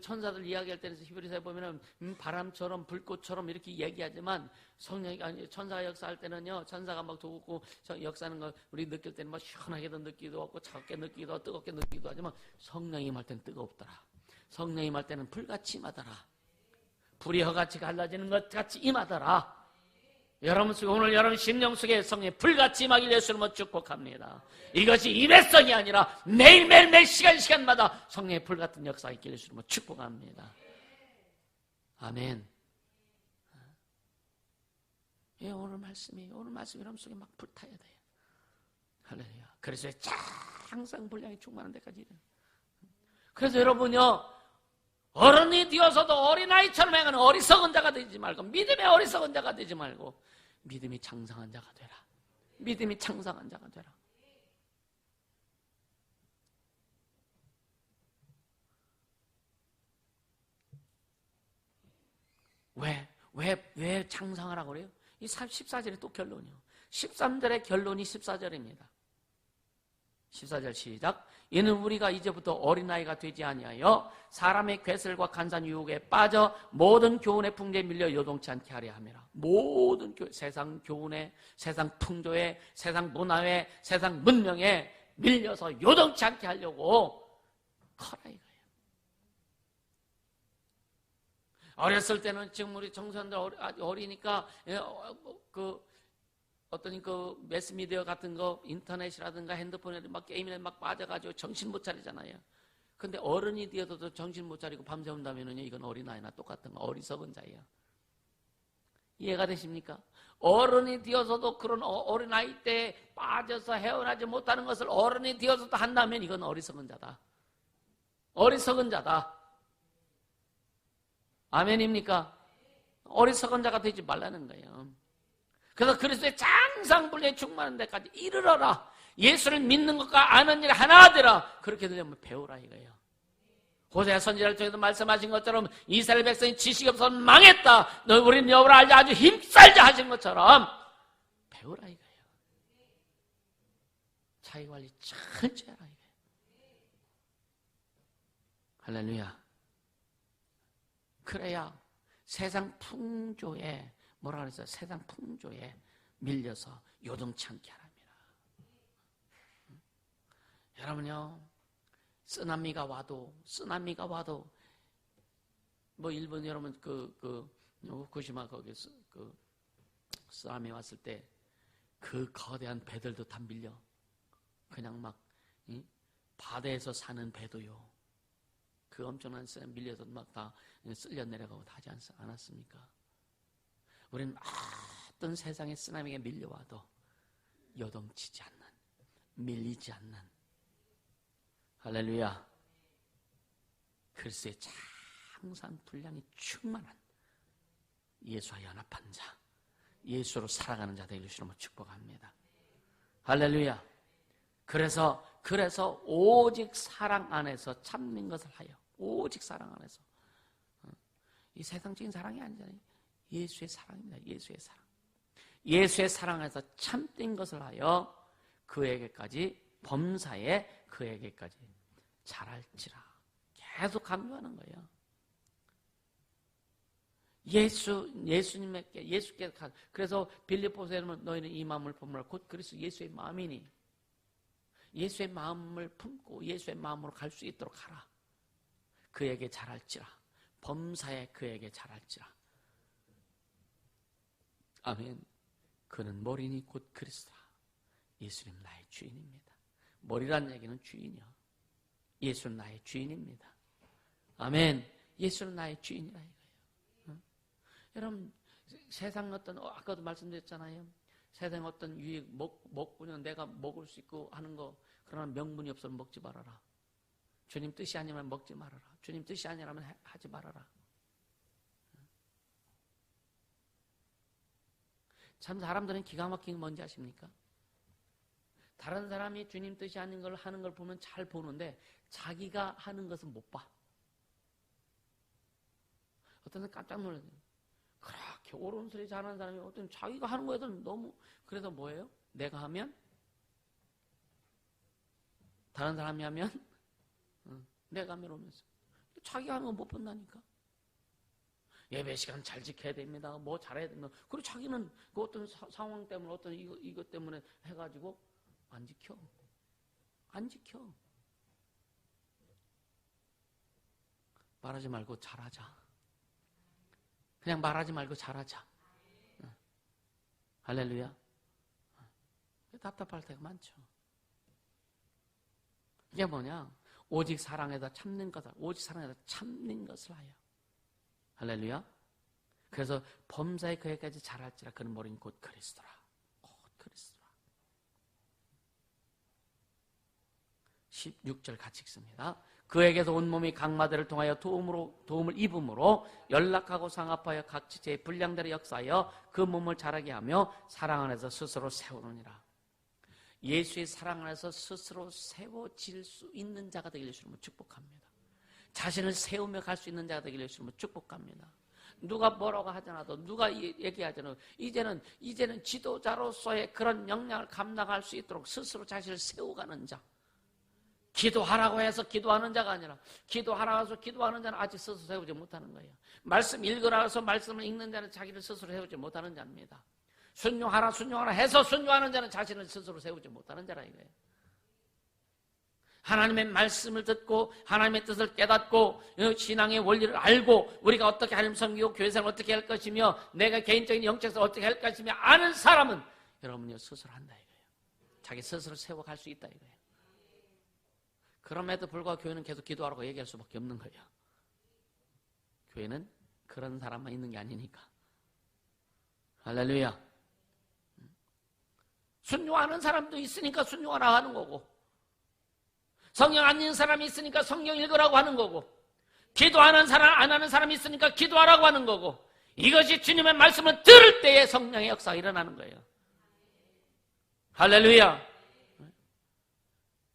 [SPEAKER 1] 천사들 이야기할 때는 히브리서에 보면은 바람처럼 불꽃처럼 이렇게 얘기하지만, 성령이 천사가 역사할 때는요, 천사가 막 도우고 역사하는 거 우리 느낄 때는 막 시원하게도 느끼기도 하고 차갑게 느끼기도 하고 뜨겁게 느끼기도 하지만, 성령이 임할 때는 뜨겁더라. 성령이 임할 때는 불같이 임하더라. 불이 허같이 갈라지는 것 같이 임하더라. 여러분 속에, 오늘 여러분 심령 속에 성령의 불같이 임하기를 예수님으로 축복합니다. 이것이 일회성이 아니라 매일매일 매 시간마다 성령의 불같은 역사가 있기를 예수님으로 축복합니다. 아멘. 예, 오늘 말씀이 여러분 속에 막 불타야 돼요. 할렐루야. 그래서 항상 분량이 충만한 데까지 이래요. 그래서 여러분요, 어른이 되어서도 어린아이처럼 행하는 어리석은 자가 되지 말고, 믿음의 어리석은 자가 되지 말고 믿음이 장성한 자가 되라. 믿음이 장성한 자가 되라. 왜 장성하라고 그래요? 이 14절에 또 결론이요. 13절의 결론이 14절입니다. 14절 시작. 이는 우리가 이제부터 어린아이가 되지 아니하여 사람의 괴설과 간산 유혹에 빠져 모든 교훈의 풍조에 밀려 요동치 않게 하려 함이라. 모든 세상 교훈에, 세상 풍조에, 세상 문화에, 세상 문명에 밀려서 요동치 않게 하려고 커라 이거예요. 어렸을 때는, 지금 우리 청소년들 어리니까 어떤 매스미디어 같은 거, 인터넷이라든가 핸드폰에 막 게임에 막 빠져가지고 정신 못 차리잖아요. 근데 어른이 되어도 정신 못 차리고 밤새운다면은요, 이건 어린아이나 똑같은 거, 어리석은 자예요. 이해가 되십니까? 어른이 되어서도 그런 어린아이 때 빠져서 헤어나지 못하는 것을 어른이 되어서도 한다면 이건 어리석은 자다. 어리석은 자다. 아멘입니까? 어리석은 자가 되지 말라는 거예요. 그래서 그리스도의 장상분량에 충만한 데까지 이르러라. 예수를 믿는 것과 아는 일 하나 되라. 그렇게 되려면 배우라 이거예요. 호세아 선지자를 통해서 말씀하신 것처럼 이스라엘 백성이 지식이 없어서 망했다. 우리는 여호와를 알자 아주 힘살자 하신 것처럼 배우라 이거예요. 자기 관리 철저히 하라 이거예요. 할렐루야. 그래야 세상 풍조에 뭐라 그랬어요? 세상 풍조에 밀려서 요동치 않게 하랍니다. 여러분요, 쓰나미가 와도 뭐 일본 여러분 후쿠시마 거기 쓰나미 왔을 때 그 거대한 배들도 다 밀려 그냥 막 바다에서 사는 배도요. 그 엄청난 쓰나미 밀려서 막 다 쓸려 내려가고 하지 않았습니까? 우리는 어떤 세상의 쓰나미가 밀려와도 요동치지 않는, 밀리지 않는, 할렐루야, 그리스도의 항상 분량이 충만한 예수와 연합한 자, 예수로 살아가는 자 되기를 주님으로 축복합니다. 할렐루야. 그래서 오직 사랑 안에서 참는 것을 하여, 오직 사랑 안에서, 이 세상적인 사랑이 아니잖아요. 예수의 사랑입니다. 예수의 사랑. 예수의 사랑 안에서 참된 것을 하여 그에게까지, 범사에 그에게까지 잘할지라. 계속 강조하는 거예요. 예수님께 그래서 빌립보서에는 너희는 이 마음을 품으라. 곧 그리스도 예수의 마음이니 예수의 마음을 품고 예수의 마음으로 갈 수 있도록 하라. 그에게 잘할지라. 범사에 그에게 잘할지라. 아멘. 그는 머리니 곧 그리스도라. 예수님 나의 주인입니다. 머리란 얘기는 주인이요. 예수는 나의 주인입니다. 아멘. 예수는 나의 주인이라 이거예요. 여러분, 세상 아까도 말씀드렸잖아요. 세상 어떤 유익, 먹고는 내가 먹을 수 있고 하는 거, 그러나 명분이 없으면 먹지 말아라. 주님 뜻이 아니면 먹지 말아라. 주님 뜻이 아니라면 하지 말아라. 참 사람들은 기가 막힌 게 뭔지 아십니까? 다른 사람이 주님 뜻이 아닌 걸 하는 걸 보면 잘 보는데 자기가 하는 것은 못 봐. 어떤 사람 깜짝 놀라요. 그렇게 옳은 소리 잘하는 사람이 어떤 자기가 하는 거에도 너무, 그래서 뭐예요? 내가 하면, 다른 사람이 하면 내가 하면 오면서 자기가 하는 거 못 본다니까. 예배 시간 잘 지켜야 됩니다. 뭐 잘해야 됩니다. 그리고 자기는 그 어떤 상황 때문에 어떤 이것 때문에 해가지고 안 지켜. 말하지 말고 잘하자. 그냥 말하지 말고 잘하자. 할렐루야. 답답할 때가 많죠. 이게 뭐냐? 오직 사랑에다 참는 것을, 오직 사랑에다 참는 것을 하여. 할렐루야. 그래서 범사에 그에까지 잘할지라. 그는 머리는 곧 그리스도라. 곧 그리스도라. 16절 같이 읽습니다. 그에게서 온몸이 각마들을 통하여 도움을 입음으로 연락하고 상합하여 각 지체의 분량대로 역사하여 그 몸을 자라게 하며 사랑 안에서 스스로 세우느니라. 예수의 사랑 안에서 스스로 세워질 수 있는 자가 되기를 주님으로 축복합니다. 자신을 세우며 갈 수 있는 자가 되기를 주님으로 축복합니다. 누가 뭐라고 하더라도, 누가 얘기하더라도 이제는 지도자로서의 그런 역량을 감당할 수 있도록 스스로 자신을 세워가는 자. 기도하라고 해서 기도하는 자가 아니라, 기도하라고 해서 기도하는 자는 아직 스스로 세우지 못하는 거예요. 말씀 읽으라고 해서 말씀을 읽는 자는 자기를 스스로 세우지 못하는 자입니다. 순종하라 해서 순종하는 자는 자신을 스스로 세우지 못하는 자라 이거예요. 하나님의 말씀을 듣고 하나님의 뜻을 깨닫고 신앙의 원리를 알고 우리가 어떻게 하나님 섬기고 교회생활을 어떻게 할 것이며 내가 개인적인 영적성을 어떻게 할 것이며 아는 사람은 여러분이 스스로 한다 이거예요. 자기 스스로 세워갈 수 있다 이거예요. 그럼에도 불구하고 교회는 계속 기도하라고 얘기할 수밖에 없는 거예요. 교회는 그런 사람만 있는 게 아니니까. 할렐루야. 순종하는 사람도 있으니까 순종하라 하는 거고, 성경 안 읽는 사람이 있으니까 성경 읽으라고 하는 거고, 기도하는 사람 안 하는 사람이 있으니까 기도하라고 하는 거고, 이것이 주님의 말씀을 들을 때에 성령의 역사가 일어나는 거예요. 할렐루야.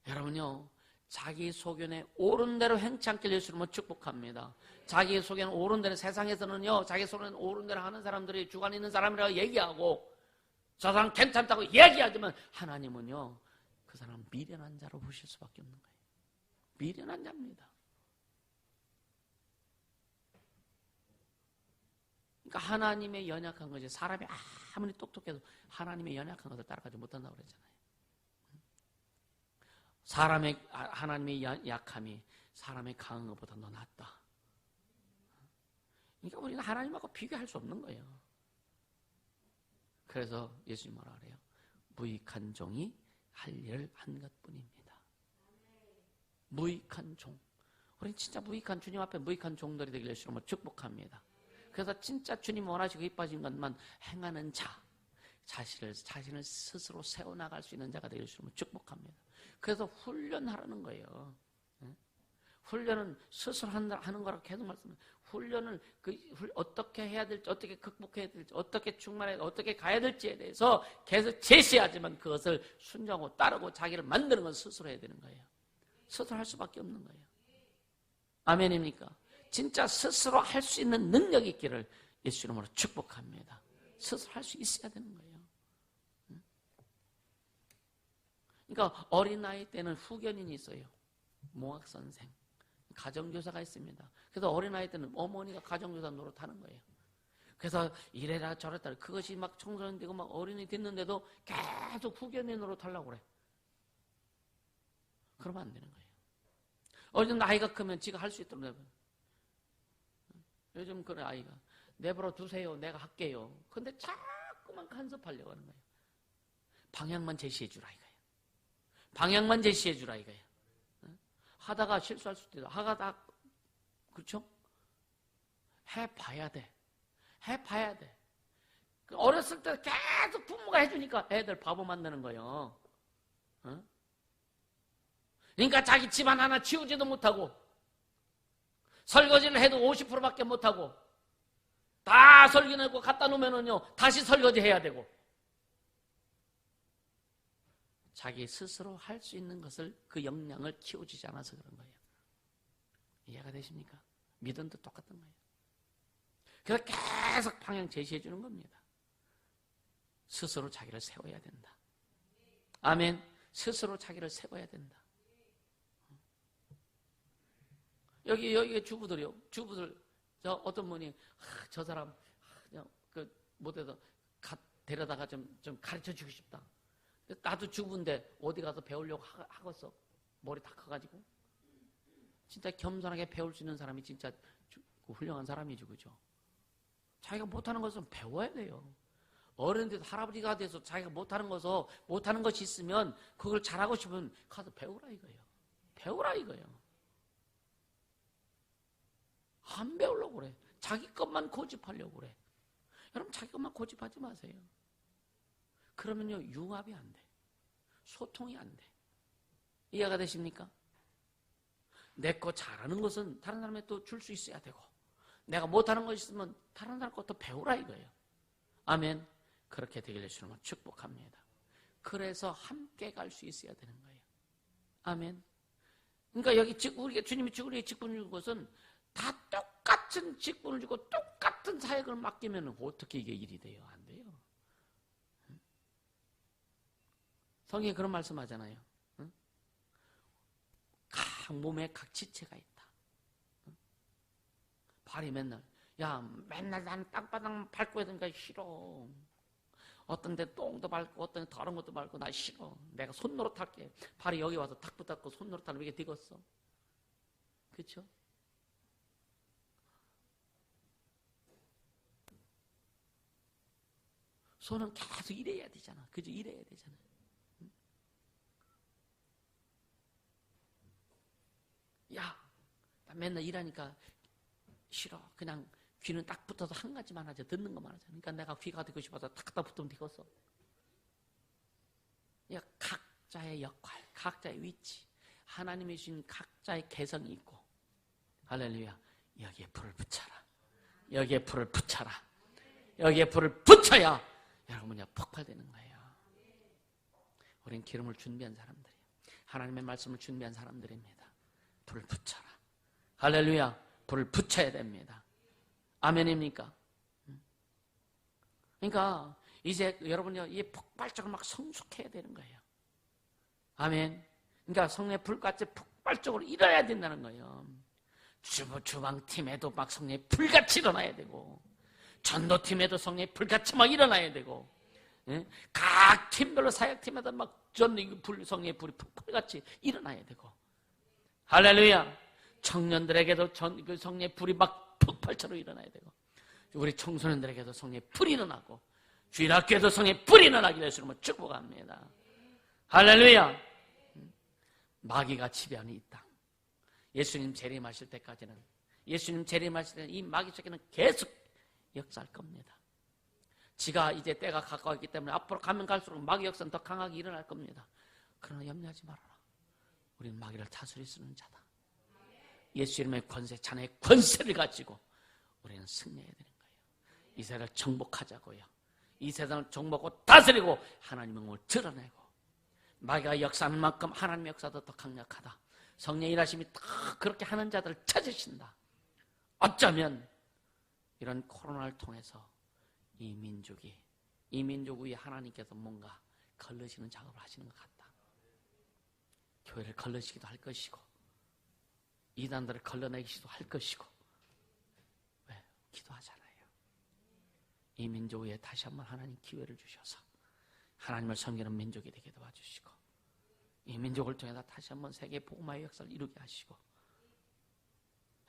[SPEAKER 1] 여러분요, 자기 소견에 옳은 대로 행치 않게 예수님은 축복합니다. 자기 소견에 옳은 대로, 세상에서는요 자기 소견에 옳은 대로 하는 사람들이 주관 있는 사람이라고 얘기하고 저 사람 괜찮다고 얘기하지만 하나님은요 그 사람 미련한 자로 보실 수밖에 없는 거예요. 미련한 자입니다. 그러니까 하나님의 연약한 것이 사람이 아무리 똑똑해도 하나님의 연약한 것을 따라가지 못한다고 그랬잖아요. 하나님의 약함이 사람의 강한 것보다 더 낫다. 그러니까 우리는 하나님하고 비교할 수 없는 거예요. 그래서 예수님 뭐라 그래요? 무익한 종이 할 일을 한 것뿐입니다. 무익한 종. 우리는 진짜 무익한, 주님 앞에 무익한 종들이 되기를 예수님으로 축복합니다. 그래서 진짜 주님 원하시고 기뻐하신 것만 행하는 자, 자신을 스스로 세워나갈 수 있는 자가 되기를 예수님으로 축복합니다. 그래서 훈련하라는 거예요. 훈련은 스스로 하는 거라고 계속 말씀해요. 훈련을 어떻게 해야 될지, 어떻게 극복해야 될지, 어떻게 충만해야 될지, 어떻게 가야 될지에 대해서 계속 제시하지만 그것을 순종하고 따르고 자기를 만드는 건 스스로 해야 되는 거예요. 스스로 할 수밖에 없는 거예요. 아멘입니까? 진짜 스스로 할 수 있는 능력이 있기를 예수 이름으로 축복합니다. 스스로 할 수 있어야 되는 거예요. 그러니까 어린아이 때는 후견인이 있어요. 모학선생, 가정교사가 있습니다. 그래서 어린아이 때는 어머니가 가정교사 노릇하는 거예요. 그래서 이래라 저랬다, 그것이 막 청소년 되고 막 어린이 됐는데도 계속 후견인 노릇하려고 그래. 그러면 안 되는 거예요. 어린 아이가 크면 지가 할 수 있도록 내버려. 요즘 그런 아이가 내버려 두세요, 내가 할게요. 근데 자꾸만 간섭하려고 하는 거예요. 방향만 제시해 주라 이거예요. 방향만 제시해 주라 이거예요. 하다가 실수할 수도 있어. 하다가, 그렇죠? 해봐야 돼. 해봐야 돼. 어렸을 때 계속 부모가 해주니까 애들 바보 만드는 거예요. 그러니까 자기 집안 하나 치우지도 못하고, 설거지를 해도 50%밖에 못하고, 다 설거지하고 갖다 놓으면은요, 다시 설거지 해야 되고, 자기 스스로 할 수 있는 것을, 그 역량을 키워주지 않아서 그런 거예요. 이해가 되십니까? 믿음도 똑같은 거예요. 그래서 계속 방향 제시해 주는 겁니다. 스스로 자기를 세워야 된다. 아멘. 스스로 자기를 세워야 된다. 여기 주부들이요. 주부들, 어떤 분이, 저 사람, 못해서 데려다가 좀 가르쳐 주고 싶다. 나도 주부인데 어디 가서 배우려고 하겠어. 머리 다 커가지고. 진짜 겸손하게 배울 수 있는 사람이 진짜 훌륭한 사람이죠. 그죠? 자기가 못하는 것은 배워야 돼요. 어른들 할아버지가 돼서 자기가 못하는 것이 있으면 그걸 잘하고 싶으면 가서 배우라 이거예요. 배우라 이거예요. 안 배우려고 그래. 자기 것만 고집하려고 그래. 여러분 자기 것만 고집하지 마세요. 그러면요 융합이 안 돼. 소통이 안 돼. 이해가 되십니까? 내 거 잘하는 것은 다른 사람한테 또 줄 수 있어야 되고, 내가 못하는 것이 있으면 다른 사람 것도 배우라 이거예요. 아멘. 그렇게 되기를 주님은 축복합니다. 그래서 함께 갈 수 있어야 되는 거예요. 아멘. 그러니까 여기 우리가 주님이 우리에게 직분을 준 것은 다 똑같은 직분을 주고 똑같은 사역을 맡기면 어떻게 이게 일이 돼요? 안 돼요. 성경에 그런 말씀 하잖아요. 각 몸에 각 지체가 있다. 발이 맨날 나는 땅바닥 밟고 해야 되니까 싫어. 어떤 데 똥도 밟고 어떤 데 다른 것도 밟고 나 싫어. 내가 손노릇 할게. 발이 여기 와서 탁 붙잡고 손노릇 하는 왜 이게 되겠어? 그렇죠? 손은 계속 일해야 되잖아. 그죠? 일해야 되잖아. 나 맨날 일하니까 싫어. 그냥 귀는 딱 붙어서 한 가지만 하자. 듣는 것만 하자. 그러니까 내가 귀가 듣고 싶어서 탁 붙으면 되겠어. 각자의 역할, 각자의 위치, 하나님이 주신 각자의 개성이 있고, 할렐루야. 여기에 불을 붙여라. 여기에 불을 붙여라. 여기에 불을 붙여야 여러분이 폭발되는 거예요. 우린 기름을 준비한 사람들이에요. 하나님의 말씀을 준비한 사람들입니다. 불을 붙여라. 할렐루야. 불을 붙여야 됩니다. 아멘입니까? 그러니까 이제 여러분이 이 폭발적으로 막 성숙해야 되는 거예요. 아멘. 그러니까 성령의 불같이 폭발적으로 일어나야 된다는 거예요. 주방팀에도 막 성령의 불같이 일어나야 되고, 전도팀에도 성령의 불같이 막 일어나야 되고, 예? 각 팀별로 사역팀마다 막 성령의 불이 폭발같이 일어나야 되고, 할렐루야. 청년들에게도 그 성령의 불이 막 폭발처럼 일어나야 되고, 우리 청소년들에게도 성령의 불이 일어나고, 주일학교에도 성령의 불이 일어나기를 예수님으로 축복합니다. 할렐루야. 마귀가 지배하는 이 땅, 예수님 재림하실 때까지는, 예수님 재림하실 때는 이 마귀 새끼는 계속 역사할 겁니다. 지가 이제 때가 가까웠기 때문에 앞으로 가면 갈수록 마귀 역사는 더 강하게 일어날 겁니다. 그러나 염려하지 말아라. 우리는 마귀를 다스릴 수 있는 자다. 예수 이름의 권세, 자네의 권세를 가지고 우리는 승리해야 되는 거예요. 이 세상을 정복하자고요. 이 세상을 정복하고 다스리고 하나님의 영을 드러내고, 마귀가 역사하는 만큼 하나님의 역사도 더 강력하다. 성령의 일하심이 다 그렇게 하는 자들을 찾으신다. 어쩌면 이런 코로나를 통해서 이 민족 위에 하나님께서 뭔가 걸러시는 작업을 하시는 것 같다. 교회를 걸러시기도 할 것이고, 이단들을 걸러내기도 할 것이고. 왜? 기도하잖아요. 이 민족 위에 다시 한번 하나님 기회를 주셔서 하나님을 섬기는 민족이 되게 도와주시고, 이 민족을 통해서 다시 한번 세계 복음화의 역사를 이루게 하시고,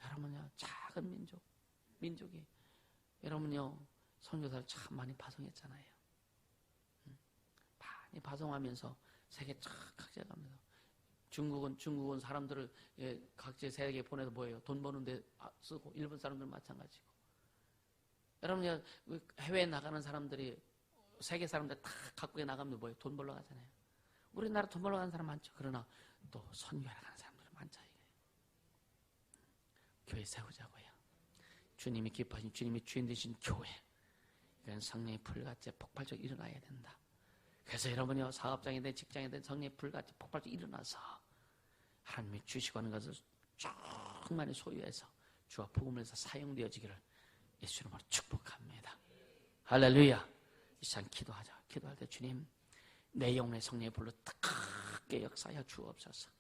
[SPEAKER 1] 여러분요, 작은 민족이 여러분요, 선교사를 참 많이 파송했잖아요. 많이 파송하면서 세계 쫙 각지에 가면서, 중국은 사람들을 각지 세계에 보내서 뭐예요? 돈 버는데 쓰고, 일본 사람들 마찬가지고. 여러분, 해외에 나가는 사람들이, 세계 사람들 다 각국에 나가면 뭐예요? 돈 벌러 가잖아요. 우리나라 돈 벌러 가는 사람 많죠. 그러나 또 선교하러 가는 사람들은 많죠. 교회 세우자고요. 주님이 기뻐하신, 주님이 주인 되신 교회, 이건 성령의 불같이 폭발적으로 일어나야 된다. 그래서 여러분이요, 사업장이든 직장이든 성령의 불같이 폭발적으로 일어나서 하나님이 주시고 하는 것을 충만히 소유해서 주와 복음을 해서 사용되어지기를 예수 이름으로 축복합니다. 할렐루야. 이 시간 기도하자. 기도할 때, 주님, 내 영혼의 성령의 불로 크게 역사하여 주옵소서.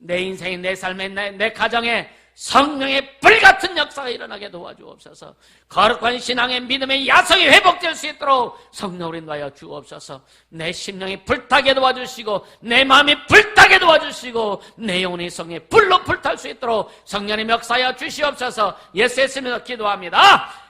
[SPEAKER 1] 내 인생에, 내 삶에, 내 가정에 성령의 불같은 역사가 일어나게 도와주옵소서. 거룩한 신앙의 믿음의 야성이 회복될 수 있도록 성령을 인도하여 주옵소서. 내 심령이 불타게 도와주시고, 내 마음이 불타게 도와주시고, 내 영혼의 성령의 불로 불탈 수 있도록 성령의 역사하여 주시옵소서. 예수의 이름으로 기도합니다.